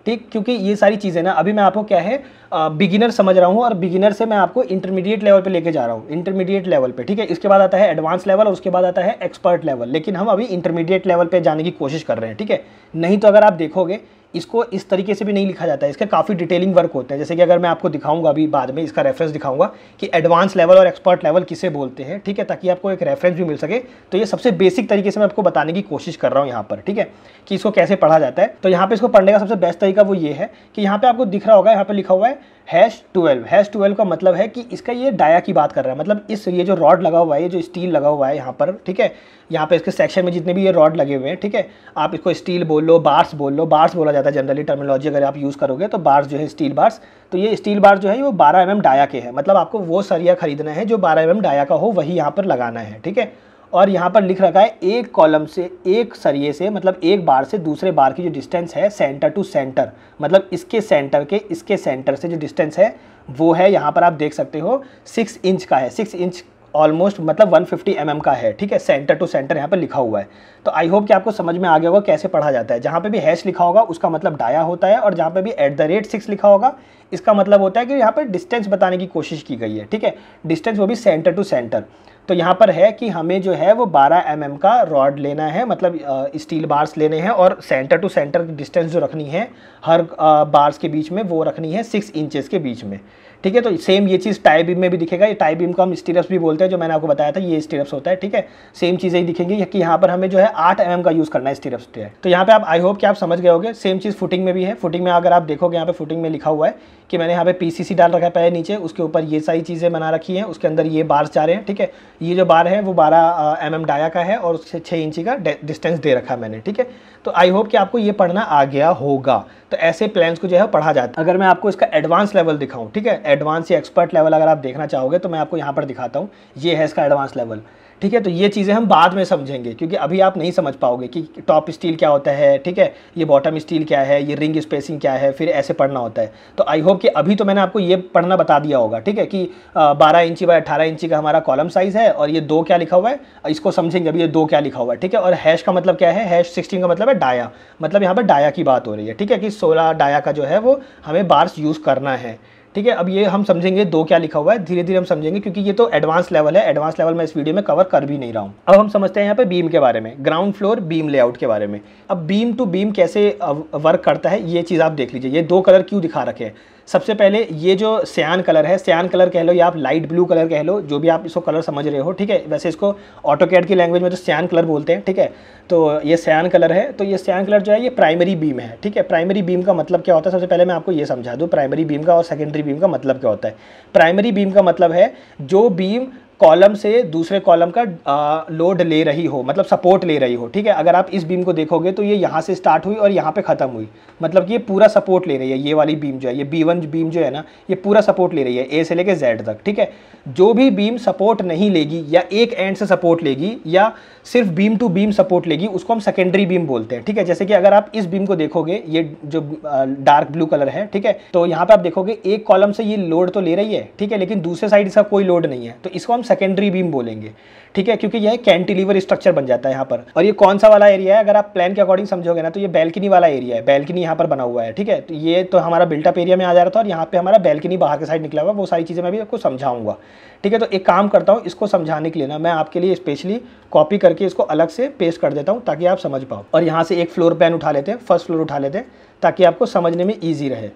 ठीक। क्योंकि ये सारी चीज़ें ना अभी मैं आपको क्या है बिगिनर समझ रहा हूँ और बिगिनर से मैं आपको इंटरमीडिएट लेवल पे लेके जा रहा हूँ, इंटरमीडिएट लेवल पे, ठीक है। इसके बाद आता है एडवांस लेवल और उसके बाद आता है एक्सपर्ट लेवल, लेकिन हम अभी इंटरमीडिएट लेवल पे जाने की कोशिश कर रहे हैं, ठीक है। नहीं तो अगर आप देखोगे इसको इस तरीके से भी नहीं लिखा जाता है, इसके काफ़ी डिटेलिंग वर्क होते हैं। जैसे कि अगर मैं आपको दिखाऊंगा अभी बाद में इसका रेफरेंस दिखाऊंगा कि एडवांस लेवल और एक्सपर्ट लेवल किसे बोलते हैं, ठीक है, ताकि आपको एक रेफरेंस भी मिल सके। तो ये सबसे बेसिक तरीके से मैं आपको बताने की कोशिश कर रहा हूँ यहाँ पर, ठीक है, कि इसको कैसे पढ़ा जाता है। तो यहाँ पे इसको पढ़ने का सबसे बेस्ट तरीका वो ये है कि यहाँ पे आपको दिख रहा होगा, यहाँ पे लिखा हुआ है #12। #12 का मतलब है कि इसका ये डाया की बात कर रहा है, मतलब इस ये जो रॉड लगा हुआ है, ये जो स्टील लगा हुआ है यहाँ पर, ठीक है, यहाँ पे इसके सेक्शन में जितने भी ये रॉड लगे हुए हैं, ठीक है, आप इसको स्टील बोल लो, बार्स बोल लो, बार्स बोला जाता है जनरली टर्मिनोलॉजी अगर आप यूज़ करोगे तो, बार्स जो है स्टील बार्स। तो ये स्टील बार जो है वो 12 mm डाया के हैं, मतलब आपको वो सरिया खरीदना है जो 12 mm डाया का हो, वही यहाँ पर लगाना है, ठीक है। और यहाँ पर लिख रखा है एक कॉलम से, एक सरिये से, मतलब एक बार से दूसरे बार की जो डिस्टेंस है सेंटर टू सेंटर, मतलब इसके सेंटर के इसके सेंटर से जो डिस्टेंस है वो है, यहाँ पर आप देख सकते हो 6 इंच का है, 6 इंच ऑलमोस्ट, मतलब 150 mm का है, ठीक है, सेंटर टू सेंटर यहाँ पर लिखा हुआ है। तो आई होप कि आपको समझ में आ गया होगा कैसे पढ़ा जाता है। जहाँ पे भी हैश लिखा होगा उसका मतलब डाया होता है, और जहाँ पे भी @6 लिखा होगा इसका मतलब होता है कि यहाँ पर डिस्टेंस बताने की कोशिश की गई है, ठीक है, डिस्टेंस वो भी सेंटर टू सेंटर। तो यहाँ पर है कि हमें जो है वो 12 mm का रॉड लेना है, मतलब स्टील बार्स लेने हैं, और सेंटर टू सेंटर डिस्टेंस जो रखनी है हर बार्स के बीच में वो रखनी है 6 इंचेस के बीच में, ठीक है। तो सेम ये चीज़ टाई बीम में भी दिखेगा, ये टाई बीम को हम स्टीरप्स भी बोलते हैं, जो मैंने आपको बताया था ये स्टीरप्स होता है, ठीक है। सेम चीज़ें ही दिखेंगी कि यहाँ पर हमें जो है 8 mm का यूज़ करना है स्टीरप्स पे। तो यहाँ पे आप आई होप कि आप समझ गए होगे। सेम चीज़ फुटिंग में भी है। फुटिंग में अगर आप देखोगे यहाँ पे फुटिंग में लिखा हुआ है कि मैंने यहाँ पे PCC डाल रखा है पहले नीचे, उसके ऊपर ये सारी चीज़ें बना रखी हैं, उसके अंदर ये बार्स जा रहे हैं, ठीक है। ये जो बार है वो 12 mm डाया का है और उससे 6 इंची का डिस्टेंस दे रखा है मैंने, ठीक है। तो आई होप कि आपको ये पढ़ना आ गया होगा। तो ऐसे प्लान्स को जो है पढ़ा जाता है। अगर मैं आपको इसका एडवांस लेवल दिखाऊं, ठीक है, एडवांस या एक्सपर्ट लेवल अगर आप देखना चाहोगे तो मैं आपको यहाँ पर दिखाता हूँ, ये है इसका एडवांस लेवल, ठीक है। तो ये चीज़ें हम बाद में समझेंगे क्योंकि अभी आप नहीं समझ पाओगे कि टॉप स्टील क्या होता है, ठीक है, ये बॉटम स्टील क्या है, ये रिंग स्पेसिंग क्या है, फिर ऐसे पढ़ना होता है। तो आई होप कि अभी तो मैंने आपको ये पढ़ना बता दिया होगा, ठीक है, कि 12 इंची बाय 18 इंची का हमारा कॉलम साइज़ है, और ये 2 क्या लिखा हुआ है इसको समझेंगे अभी, ये 2 क्या लिखा हुआ है, ठीक है। और हैश का मतलब क्या है, #16 का मतलब है डाया, मतलब यहाँ पर डाया की बात हो रही है, ठीक है, कि 16 डाया का जो है वो हमें बार्स यूज़ करना है, ठीक है। अब ये हम समझेंगे 2 क्या लिखा हुआ है, धीरे धीरे हम समझेंगे क्योंकि ये तो एडवांस लेवल है। एडवांस लेवल मैं इस वीडियो में कवर कर भी नहीं रहा हूँ। अब हम समझते हैं यहाँ पे बीम के बारे में, ग्राउंड फ्लोर बीम लेआउट के बारे में। अब बीम टू बीम कैसे वर्क करता है ये चीज़ आप देख लीजिए। ये 2 कलर क्यों दिखा रखे हैं। सबसे पहले ये जो सियान कलर है, सियान कलर कह लो या आप लाइट ब्लू कलर कह लो, जो भी आप इसको कलर समझ रहे हो, ठीक है। वैसे इसको ऑटोकैड की लैंग्वेज में तो सियान कलर बोलते हैं, ठीक है। तो ये सियान कलर है। तो ये सियान कलर जो है ये प्राइमरी बीम है, ठीक है। प्राइमरी बीम का मतलब क्या होता है, सबसे पहले मैं आपको ये समझा दूँ प्राइमरी बीम का और सेकेंडरी बीम का मतलब क्या होता है। प्राइमरी बीम का मतलब है जो बीम कॉलम से दूसरे कॉलम का लोड ले रही हो, मतलब सपोर्ट ले रही हो, ठीक है। अगर आप इस बीम को देखोगे तो ये यहाँ से स्टार्ट हुई और यहाँ पे ख़त्म हुई, मतलब कि ये पूरा सपोर्ट ले रही है। ये वाली बीम जो है, ये B1 बीम जो है ना, ये पूरा सपोर्ट ले रही है A से लेके Z तक, ठीक है। जो भी बीम सपोर्ट नहीं लेगी या एक एंड से सपोर्ट लेगी या सिर्फ बीम टू बीम सपोर्ट लेगी उसको हम सेकेंडरी बीम बोलते हैं, ठीक है। जैसे कि अगर आप इस बीम को देखोगे, ये जो डार्क ब्लू कलर है, ठीक है, तो यहाँ पे आप देखोगे एक कॉलम से ये लोड तो ले रही है, ठीक है, लेकिन दूसरे साइड इसका कोई लोड नहीं है, तो इसको हम सेकेंडरी बीम बोलेंगे, ठीक है, क्योंकि यह कैंटिलीवर स्ट्रक्चर बन जाता है यहाँ पर। और ये कौन सा वाला एरिया है, अगर आप प्लान के अकॉर्डिंग समझोगे ना तो ये बैल्कनी वाला एरिया है, बैल्कनी यहाँ पर बना हुआ है, ठीक है। तो ये तो हमारा बिल्टअप एरिया में आ जा रहा था और यहाँ पे हमारा बैल्कनी बाहर के साइड निकला हुआ, वो सारी चीज़ें मैं भी आपको समझाऊंगा, ठीक है। तो एक काम करता हूँ, इसको समझाने के लिए ना मैं आपके लिए स्पेशली कॉपी करके इसको अलग से पेस्ट कर देता हूँ ताकि आप समझ पाओ। और यहाँ से एक फ्लोर प्लान उठा लेते हैं, फर्स्ट फ्लोर उठा लेते हैं ताकि आपको समझने में ईजी रहे।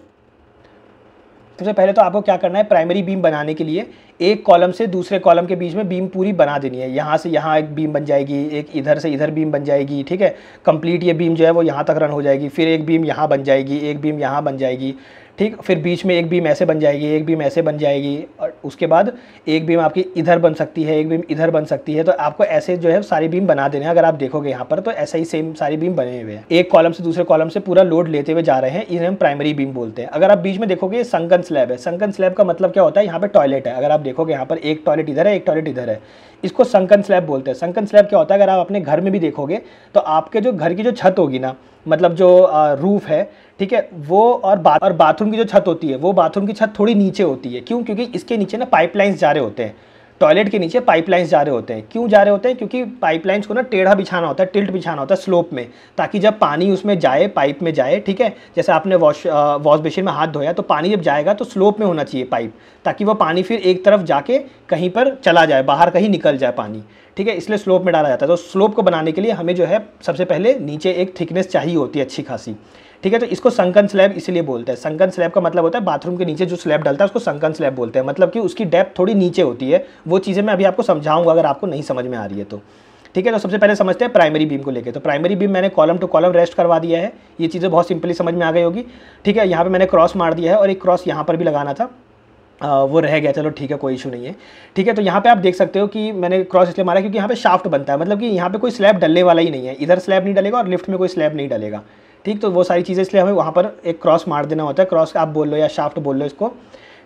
सबसे पहले तो आपको क्या करना है, प्राइमरी बीम बनाने के लिए एक कॉलम से दूसरे कॉलम के बीच में बीम पूरी बना देनी है। यहाँ से यहाँ एक बीम बन जाएगी, एक इधर से इधर बीम बन जाएगी, ठीक है। कंप्लीट ये बीम जो है वो यहाँ तक रन हो जाएगी, फिर एक बीम यहाँ बन जाएगी, एक बीम यहाँ बन जाएगी, ठीक। फिर बीच में एक बीम ऐसे बन जाएगी, एक बीम ऐसे बन जाएगी, और उसके बाद एक बीम आपकी इधर बन सकती है, एक बीम इधर बन सकती है। तो आपको ऐसे जो है सारी बीम बना देने हैं। अगर आप देखोगे यहाँ पर तो ऐसा ही सेम सारी बीम बने हुए हैं, एक कॉलम से दूसरे कॉलम से पूरा लोड लेते हुए जा रहे हैं। इन्हें हम प्राइमरी बीम बोलते हैं। अगर आप बीच में देखोगे ये संकन स्लैब है। संकन स्लैब का मतलब क्या होता है, यहाँ पर टॉयलेट है। अगर आप देखोगे यहाँ पर एक टॉयलेट इधर है, एक टॉयलेट इधर है, इसको संकन स्लैब बोलते हैं। संकन स्लैब क्या होता है, अगर आप अपने घर में भी देखोगे तो आपके जो घर की जो छत होगी ना, मतलब जो रूफ है, ठीक है, वो और बाथरूम की जो छत होती है, वो बाथरूम की छत थोड़ी नीचे होती है। क्यों? क्योंकि इसके नीचे ना पाइपलाइंस जा रहे होते हैं। टॉयलेट के नीचे पाइपलाइंस जा रहे होते हैं। क्यों जा रहे होते हैं? क्योंकि पाइपलाइंस को ना टेढ़ा बिछाना होता है, टिल्ट बिछाना होता है स्लोप में, ताकि जब पानी उसमें जाए, पाइप में जाए, ठीक है, जैसे आपने वॉश बेसिन में हाथ धोया तो पानी जब जाएगा तो स्लोप में होना चाहिए पाइप, ताकि वो पानी फिर एक तरफ जाके कहीं पर चला जाए, बाहर कहीं निकल जाए पानी, ठीक है, इसलिए स्लोप में डाला जाता है। तो स्लोप को बनाने के लिए हमें जो है सबसे पहले नीचे एक थिकनेस चाहिए होती है अच्छी खासी, ठीक है। तो इसको संकन स्लैब इसलिए बोलते हैं। संकन स्लैब का मतलब होता है बाथरूम के नीचे जो स्लैब डलता है उसको संकन स्लैब बोलते हैं, मतलब कि उसकी डेप्थ थोड़ी नीचे होती है। वो चीज़ें मैं अभी आपको समझाऊंगा अगर आपको नहीं समझ में आ रही है तो, ठीक है। तो सबसे पहले समझते हैं प्राइमरी बीम को लेके। तो प्राइमरी बीम मैंने कॉलम टू कॉलम रेस्ट करवा दिया है। ये चीज़ें बहुत सिंपली समझ में आ गई होगी, ठीक है। यहाँ पर मैंने क्रॉस मार दिया है और एक क्रॉस यहाँ पर भी लगाना था, वो रह गया, चलो ठीक है, कोई इशू नहीं है, ठीक है। तो यहाँ पे आप देख सकते हो कि मैंने क्रॉस इसलिए मारा क्योंकि यहाँ पे शाफ्ट बनता है, मतलब कि यहाँ पे कोई स्लैब डलने वाला ही नहीं है, इधर स्लैब नहीं डलेगा और लिफ्ट में कोई स्लैब नहीं डलेगा, ठीक। तो वो सारी चीज़ें इसलिए हमें वहाँ पर एक क्रॉस मार देना होता है। क्रॉस आप बोल लो या शाफ्ट बोल लो इसको,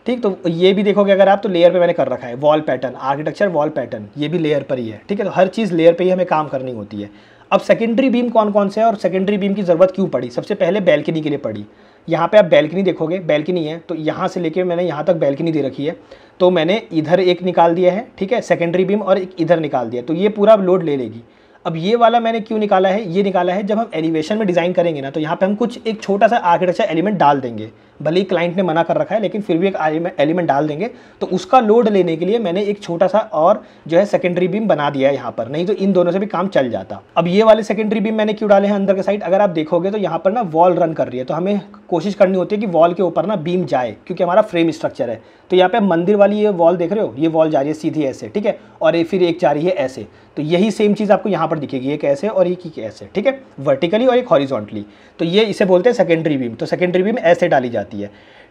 ठीक। तो ये भी देखोगे अगर आप तो लेयर पे मैंने कर रखा है wall pattern, architecture wall pattern, ये भी लेयर पर ही है, ठीक है। तो हर चीज़ लेयर पे ही हमें काम करनी होती है। अब सेकेंडरी बीम कौन कौन से है और सेकेंडरी बीम की ज़रूरत क्यों पड़ी? सबसे पहले बैल्कनी के लिए पड़ी। यहाँ पे आप बैल्कनी देखोगे, बैल्कनी है तो यहाँ से लेके मैंने यहाँ तक बैल्कनी दे रखी है, तो मैंने इधर एक निकाल दिया है, ठीक है, सेकेंडरी बीम, और एक इधर निकाल दिया, तो ये पूरा लोड ले लेगी। अब ये वाला मैंने क्यों निकाला है? ये निकाला है जब हम एलिवेशन में डिज़ाइन करेंगे ना, तो यहाँ पे हम कुछ एक छोटा सा आर्किटेक्चर एलिमेंट डाल देंगे, भले ही क्लाइंट ने मना कर रखा है लेकिन फिर भी एक एलिमेंट डाल देंगे, तो उसका लोड लेने के लिए मैंने एक छोटा सा और जो है सेकेंडरी बीम बना दिया है यहाँ पर, नहीं तो इन दोनों से भी काम चल जाता। अब ये वाले सेकेंडरी बीम मैंने क्यों डाले हैं अंदर के साइड? अगर आप देखोगे तो यहाँ पर ना वॉल रन कर रही है, तो हमें कोशिश करनी होती है कि वॉल के ऊपर ना बीम जाए, क्योंकि हमारा फ्रेम स्ट्रक्चर है। तो यहाँ पे मंदिर वाली ये वॉल देख रहे हो, ये वॉल जा रही है सीधी ऐसे, ठीक है, और ये फिर एक जा रही है ऐसे, तो यही सेम चीज़ आपको यहाँ पर दिखेगी, एक ऐसे और एक ऐसे, ठीक है, वर्टिकली और एक हॉरिजॉन्टली। तो ये इसे बोलते हैं सेकेंडरी बीम। तो सेकेंडरी बीम ऐसे डाली जाती है,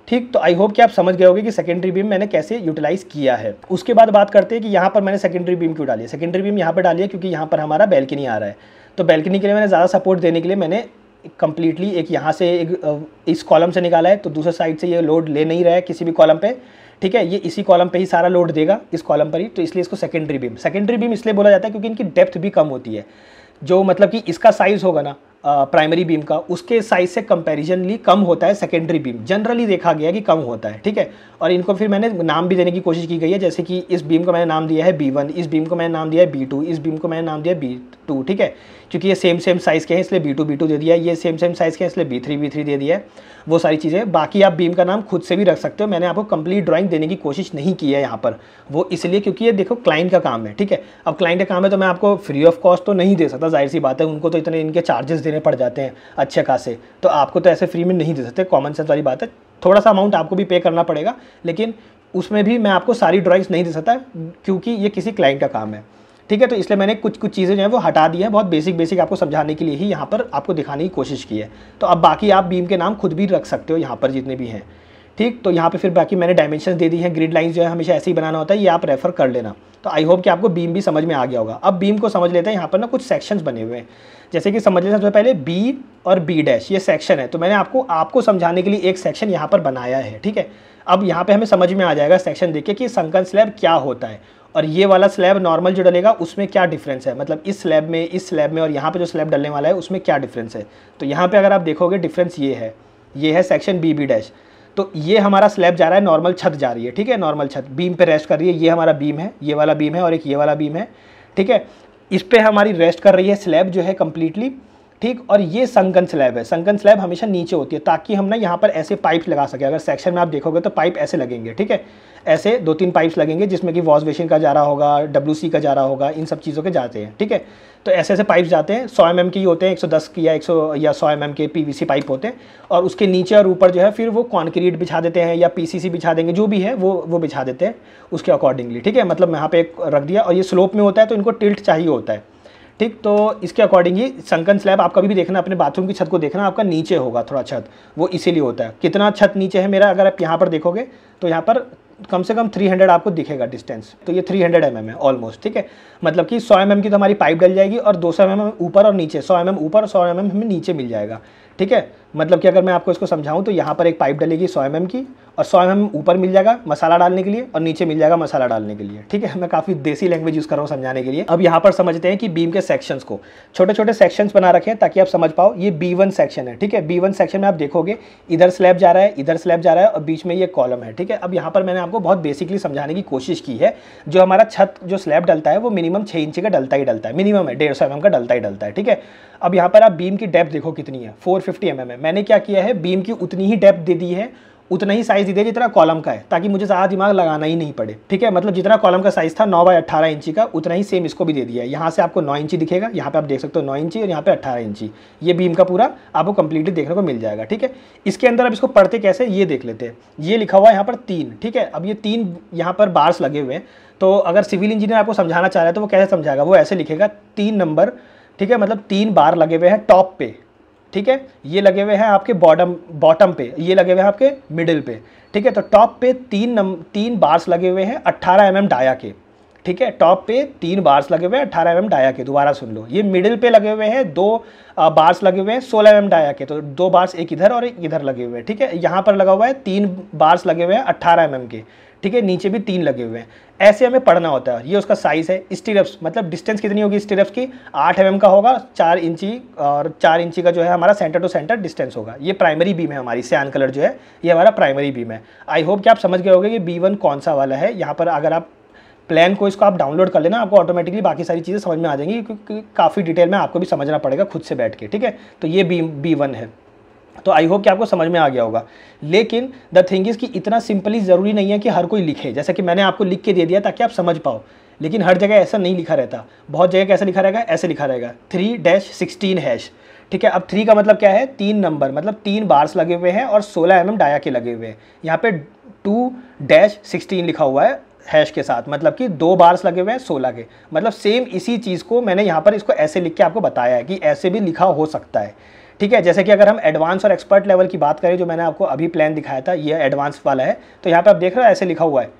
ठीक। तो आई होप कि आप समझ गए होगे कि सेकेंडरी बीम मैंने कैसे यूटिलाइज किया है। उसके बाद बात करते हैं कि यहाँ पर मैंने सेकेंडरी बीम क्यों डाली है। सेकेंडरी बीम यहाँ पर डाली है क्योंकि यहाँ पर हमारा बैल्कनी आ रहा है, तो बैल्कनी के लिए मैंने ज़्यादा सपोर्ट देने के लिए मैंने कंप्लीटली एक यहाँ से एक इस कॉलम से निकाला है, तो दूसरे साइड से ये लोड ले नहीं रहा है किसी भी कॉलम पे, ठीक है, ये इसी कॉलम पे ही सारा लोड देगा, इस कॉलम पर ही, तो इसलिए इसको सेकेंडरी बीम इसलिए बोला जाता है क्योंकि इनकी डेप्थ भी कम होती है। जो मतलब कि इसका साइज़ होगा ना प्राइमरी बीम का, उसके साइज से कंपैरिजनली कम होता है सेकेंडरी बीम, जनरली देखा गया कि कम होता है, ठीक है। और इनको फिर मैंने नाम भी देने की कोशिश की गई है, जैसे कि इस बीम को मैंने नाम दिया है B1, इस बीम को मैंने नाम दिया है B2, इस बीम को मैंने नाम दिया है B2, ठीक है, क्योंकि ये सेम साइज़ के हैं इसलिए B2 दे दिया है, ये सेम साइज़ के हैं इसलिए B3 दे दिया है, वो सारी चीज़ें। बाकी आप बीम का नाम खुद से भी रख सकते हो, मैंने आपको कंप्लीट ड्राइंग देने की कोशिश नहीं की है यहाँ पर, वो इसलिए क्योंकि ये देखो क्लाइंट का काम है, ठीक है। अब क्लाइंट का काम है तो मैं आपको फ्री ऑफ कॉस्ट तो नहीं दे सकता, जाहिर सी बात है, उनको तो इतने इनके चार्जेस देने पड़ जाते हैं अच्छे खासे, तो आपको तो ऐसे फ्री में नहीं दे सकते, कॉमन सेंस वाली बात है। थोड़ा सा अमाउंट आपको भी पे करना पड़ेगा, लेकिन उसमें भी मैं आपको सारी ड्राइंग्स नहीं दे सकता क्योंकि ये किसी क्लाइंट का काम है, ठीक है। तो इसलिए मैंने कुछ चीज़ें जो है वो हटा दी हैं, बहुत बेसिक आपको समझाने के लिए ही यहाँ पर आपको दिखाने की कोशिश की है। तो अब बाकी आप बीम के नाम खुद भी रख सकते हो यहाँ पर जितने भी हैं, ठीक। तो यहाँ पे फिर बाकी मैंने डायमेंशन दे दी हैं, ग्रिड लाइंस जो है हमेशा ऐसे ही बनाना होता है, ये आप रेफर कर लेना। तो आई होप कि आपको बीम भी समझ में आ गया होगा। अब बीम को समझ लेते हैं। यहाँ पर ना कुछ सेक्शंस बने हुए हैं, जैसे कि समझ लेते हैं सबसे पहले B और B' ये सेक्शन है, तो मैंने आपको समझाने के लिए एक सेक्शन यहाँ पर बनाया है, ठीक है। अब यहाँ पे हमें समझ में आ जाएगा सेक्शन देख के कि संकन स्लैब क्या होता है और ये वाला स्लैब नॉर्मल जो डलेगा उसमें क्या डिफरेंस है, मतलब इस स्लैब में और यहाँ पे जो स्लैब डलने वाला है उसमें क्या डिफरेंस है। तो यहाँ पे अगर आप देखोगे डिफरेंस ये है सेक्शन B'। तो ये हमारा स्लैब जा रहा है, नॉर्मल छत जा रही है, ठीक है, नॉर्मल छत बीम पे रेस्ट कर रही है, ये हमारा बीम है, ये वाला बीम है और एक ये वाला बीम है, ठीक है। इस पे हमारी रेस्ट कर रही है स्लैब जो है कम्प्लीटली, ठीक। और ये संकन स्लैब है। संकन स्लैब हमेशा नीचे होती है ताकि हम ना यहाँ पर ऐसे पाइप्स लगा सके। अगर सेक्शन में आप देखोगे तो पाइप ऐसे लगेंगे, ठीक है, ऐसे 2-3 पाइप्स लगेंगे जिसमें कि वॉश बेसिन का जा रहा होगा, WC का जा रहा होगा, इन सब चीज़ों के जाते हैं, ठीक है। तो ऐसे पाइप्स जाते हैं, 100 mm के ही होते हैं, 110 की या 100 mm के PVC पाइप होते हैं, और उसके नीचे और ऊपर जो है फिर वो कॉन्क्रीट बिछा देते हैं या PCC बिछा देंगे, जो भी है वो बिछा देते हैं उसके अकॉर्डिंगली, ठीक है। मतलब यहाँ पे एक रख दिया और ये स्लोप में होता है तो इनको टिल्ट चाहिए होता है, ठीक, तो इसके अकॉर्डिंग ही संकन स्लैब आप कभी भी देखना, अपने बाथरूम की छत को देखना, आपका नीचे होगा थोड़ा छत, वो इसीलिए होता है। कितना छत नीचे है मेरा, अगर आप यहाँ पर देखोगे तो यहाँ पर कम से कम 300 आपको दिखेगा डिस्टेंस, तो ये 300 mm है ऑलमोस्ट। ठीक है, मतलब कि 100 mm की तो हमारी पाइप डल जाएगी और 200 mm ऊपर और नीचे, 100 mm ऊपर और 100 mm हमें नीचे मिल जाएगा। ठीक है, मतलब कि अगर मैं आपको इसको समझाऊं तो यहाँ पर एक पाइप डलेगी 100 mm की, और 100 mm ऊपर मिल जाएगा मसाला डालने के लिए, और नीचे मिल जाएगा मसाला डालने के लिए। ठीक है, मैं काफ़ी देसी लैंग्वेज यूज़ कर रहा हूँ समझाने के लिए। अब यहाँ पर समझते हैं कि बीम के सेक्शंस को, छोटे छोटे सेक्शंस बना रखे हैं ताकि आप समझ पाओ। ये B1 सेक्शन है। ठीक है, B1 सेक्शन में आप देखोगे इधर स्लैब जा रहा है, इधर स्लैब जा रहा है, और बीच में ये कॉलम है। ठीक है, अब यहाँ पर मैंने आपको बहुत बेसिकली समझाने की कोशिश की है। जो हमारा छत जो स्लैब डलता है वो मिनिमम 6 इंची का डलता ही डलता है, मिनिमम है 150 mm का डलता ही डलता है। ठीक है, अब यहाँ पर आप बीम की डेप्थ देखो कितनी है, 450 mm है। मैंने क्या किया है, बीम की उतनी ही डेप्थ दे दी है, उतना ही साइज दे दिया जितना कॉलम का है, ताकि मुझे ज़्यादा दिमाग लगाना ही नहीं पड़े। ठीक है, मतलब जितना कॉलम का साइज था 9 बाय 18 इंची का, उतना ही सेम इसको भी दे दिया है। यहाँ से आपको 9 इंची दिखेगा, यहाँ पे आप देख सकते हो 9 इंची, और यहाँ पे 18 इंची। ये बीम का पूरा आपको कंप्लीटली देखने को मिल जाएगा। ठीक है, इसके अंदर अब इसको पढ़ते कैसे ये देख लेते हैं। ये लिखा हुआ है यहाँ पर 3। ठीक है, अब ये 3 यहाँ पर बार्स लगे हुए हैं, तो अगर सिविल इंजीनियर आपको समझाना चाह रहा है तो वो कैसे समझाएगा, वो ऐसे लिखेगा 3 नंबर। ठीक है, मतलब 3 बार लगे हुए हैं टॉप पे। ठीक है, ये लगे हुए हैं आपके बॉटम पे, ये लगे हुए हैं आपके मिडिल पे। ठीक है, तो टॉप पे 3 बार्स लगे हुए हैं 18 mm डाया के। ठीक है, टॉप पे 3 बार्स लगे हुए हैं 18 mm डाया के, दोबारा सुन लो। ये मिडिल पे लगे हुए हैं 2 बार्स लगे हुए हैं 16 mm डाया के, तो 2 बार्स एक इधर और एक इधर लगे हुए हैं। ठीक है, यहाँ पर लगा हुआ है 3 बार्स लगे हुए हैं 18 mm के। ठीक है, नीचे भी 3 लगे हुए हैं। ऐसे हमें पढ़ना होता है। ये उसका साइज है। स्टीरप्स मतलब डिस्टेंस कितनी होगी स्टीरप्स की, 8 mm का होगा, 4 इंची, और 4 इंची का जो है हमारा सेंटर टू सेंटर डिस्टेंस होगा। ये प्राइमरी बीम है हमारी, सियान कलर जो है ये हमारा प्राइमरी बीम है। आई होप कि आप समझ गए होंगे कि B1 कौन सा वाला है। यहाँ पर अगर आप प्लान को इसको आप डाउनलोड कर लेना, आपको ऑटोमेटिकली बाकी सारी चीज़ें समझ में आ जाएंगी, क्योंकि काफ़ी डिटेल में आपको भी समझना पड़ेगा खुद से बैठ के। ठीक है, तो ये B1 है। तो आई होप कि आपको समझ में आ गया होगा। लेकिन द थिंग इज़ कि इतना सिंपली ज़रूरी नहीं है कि हर कोई लिखे, जैसे कि मैंने आपको लिख के दे दिया ताकि आप समझ पाओ, लेकिन हर जगह ऐसा नहीं लिखा रहता। बहुत जगह कैसा लिखा रहेगा, ऐसे लिखा रहेगा 3-16#। ठीक है, अब 3 का मतलब क्या है, 3 नंबर, मतलब 3 बार्स लगे हुए हैं और 16 mm डाया के लगे हुए हैं। यहाँ पे 2-16 लिखा हुआ है हैश के साथ, मतलब कि 2 बार्स लगे हुए हैं 16 के। मतलब सेम इसी चीज़ को मैंने यहाँ पर इसको ऐसे लिख के आपको बताया है कि ऐसे भी लिखा हो सकता है। ठीक है, जैसे कि अगर हम एडवांस और एक्सपर्ट लेवल की बात करें, जो मैंने आपको अभी प्लान दिखाया था ये एडवांस वाला है, तो यहाँ पे आप देख रहे हो ऐसे लिखा हुआ है।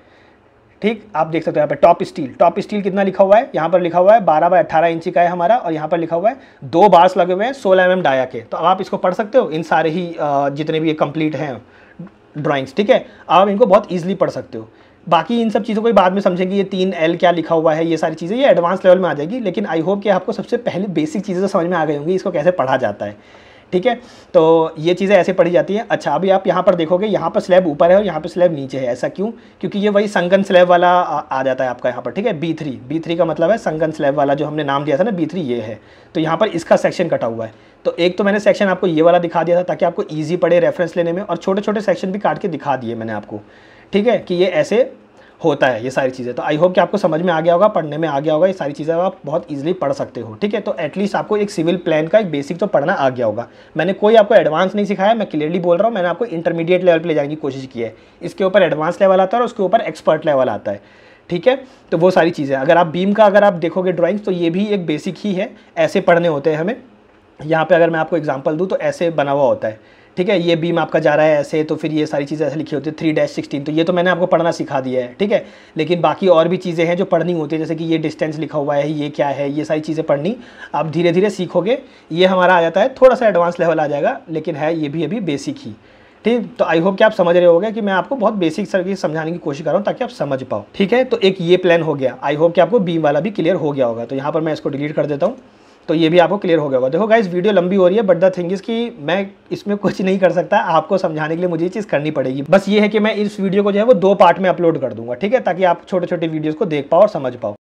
ठीक, आप देख सकते हो यहाँ पे टॉप स्टील कितना लिखा हुआ है, यहाँ पर लिखा हुआ है 12 बाय 18 इंची का है हमारा, और यहाँ पर लिखा हुआ है 2 बार्स लगे हुए हैं 16 mm डाया के। तो अब आप इसको पढ़ सकते हो, इन सारे ही जितने भी ये कंप्लीट हैं ड्राइंग्स। ठीक है, आप इनको बहुत ईजिली पढ़ सकते हो। बाकी इन सब चीज़ों को बाद में समझेंगे, ये 3L क्या लिखा हुआ है, ये सारी चीज़ें ये एडवांस लेवल में आ जाएगी। लेकिन आई होप कि आपको सबसे पहले बेसिक चीज़ें तो समझ में आ गई होंगी, इसको कैसे पढ़ा जाता है। ठीक है, तो ये चीज़ें ऐसे पढ़ी जाती हैं। अच्छा, अभी आप यहाँ पर देखोगे, यहाँ पर स्लैब ऊपर है और यहाँ पर स्लैब नीचे है। ऐसा क्यों? क्योंकि ये वही संगन स्लैब वाला आ जाता है आपका यहाँ पर। ठीक है, B3 का मतलब है संगन स्लैब वाला, जो हमने नाम दिया था ना B3, ये है। तो यहाँ पर इसका सेक्शन कटा हुआ है। तो एक तो मैंने सेक्शन आपको ये वाला दिखा दिया था ताकि आपको ईजी पड़े रेफरेंस लेने में, और छोटे छोटे सेक्शन भी काट के दिखा दिए मैंने आपको। ठीक है, कि ये ऐसे होता है ये सारी चीज़ें। तो आई होप कि आपको समझ में आ गया होगा, पढ़ने में आ गया होगा। ये सारी चीज़ें आप बहुत इजीली पढ़ सकते हो। ठीक है, तो एटलीस्ट आपको एक सिविल प्लान का एक बेसिक तो पढ़ना आ गया होगा। मैंने कोई आपको एडवांस नहीं सिखाया, मैं क्लियरली बोल रहा हूँ, मैंने आपको इंटरमीडिएट लेवल पे ले जाने की कोशिश की है। इसके ऊपर एडवांस लेवल आता है और उसके ऊपर एक्सपर्ट लेवल आता है। ठीक है, तो वो सारी चीज़ें अगर आप बीम का अगर आप देखोगे ड्राइंग्स, तो ये भी एक बेसिक ही है, ऐसे पढ़ने होते हैं हमें। यहाँ पे अगर मैं आपको एग्जांपल दूँ तो ऐसे बना हुआ होता है। ठीक है, ये बीम आपका जा रहा है ऐसे, तो फिर ये सारी चीज़ें ऐसे लिखी होती है 3-16। तो ये तो मैंने आपको पढ़ना सिखा दिया है। ठीक है, लेकिन बाकी और भी चीज़ें हैं जो पढ़नी होती है, जैसे कि ये डिस्टेंस लिखा हुआ है, ये क्या है, ये सारी चीज़ें पढ़नी आप धीरे धीरे सीखोगे। ये हमारा आ जाता है, थोड़ा सा एडवांस लेवल आ जाएगा, लेकिन है ये भी अभी बेसिक ही। ठीक, तो आई होप कि आप समझ रहे होगे कि मैं आपको बहुत बेसिक सर्विस समझाने की कोशिश कर रहा हूँ ताकि आप समझ पाओ। ठीक है, तो एक ये प्लान हो गया। आई होप कि आपको बीम वाला भी क्लियर हो गया होगा। तो यहाँ पर मैं इसको डिलीट कर देता हूँ, तो ये भी आपको क्लियर हो गया होगा। देखो गाइस, वीडियो लंबी हो रही है, बट द थिंग इज़ कि मैं इसमें कुछ नहीं कर सकता, आपको समझाने के लिए मुझे ये चीज़ करनी पड़ेगी। बस ये है कि मैं इस वीडियो को जो है वो 2 पार्ट में अपलोड कर दूंगा। ठीक है, ताकि आप छोटे छोटे वीडियोज़ को देख पाओ और समझ पाओ।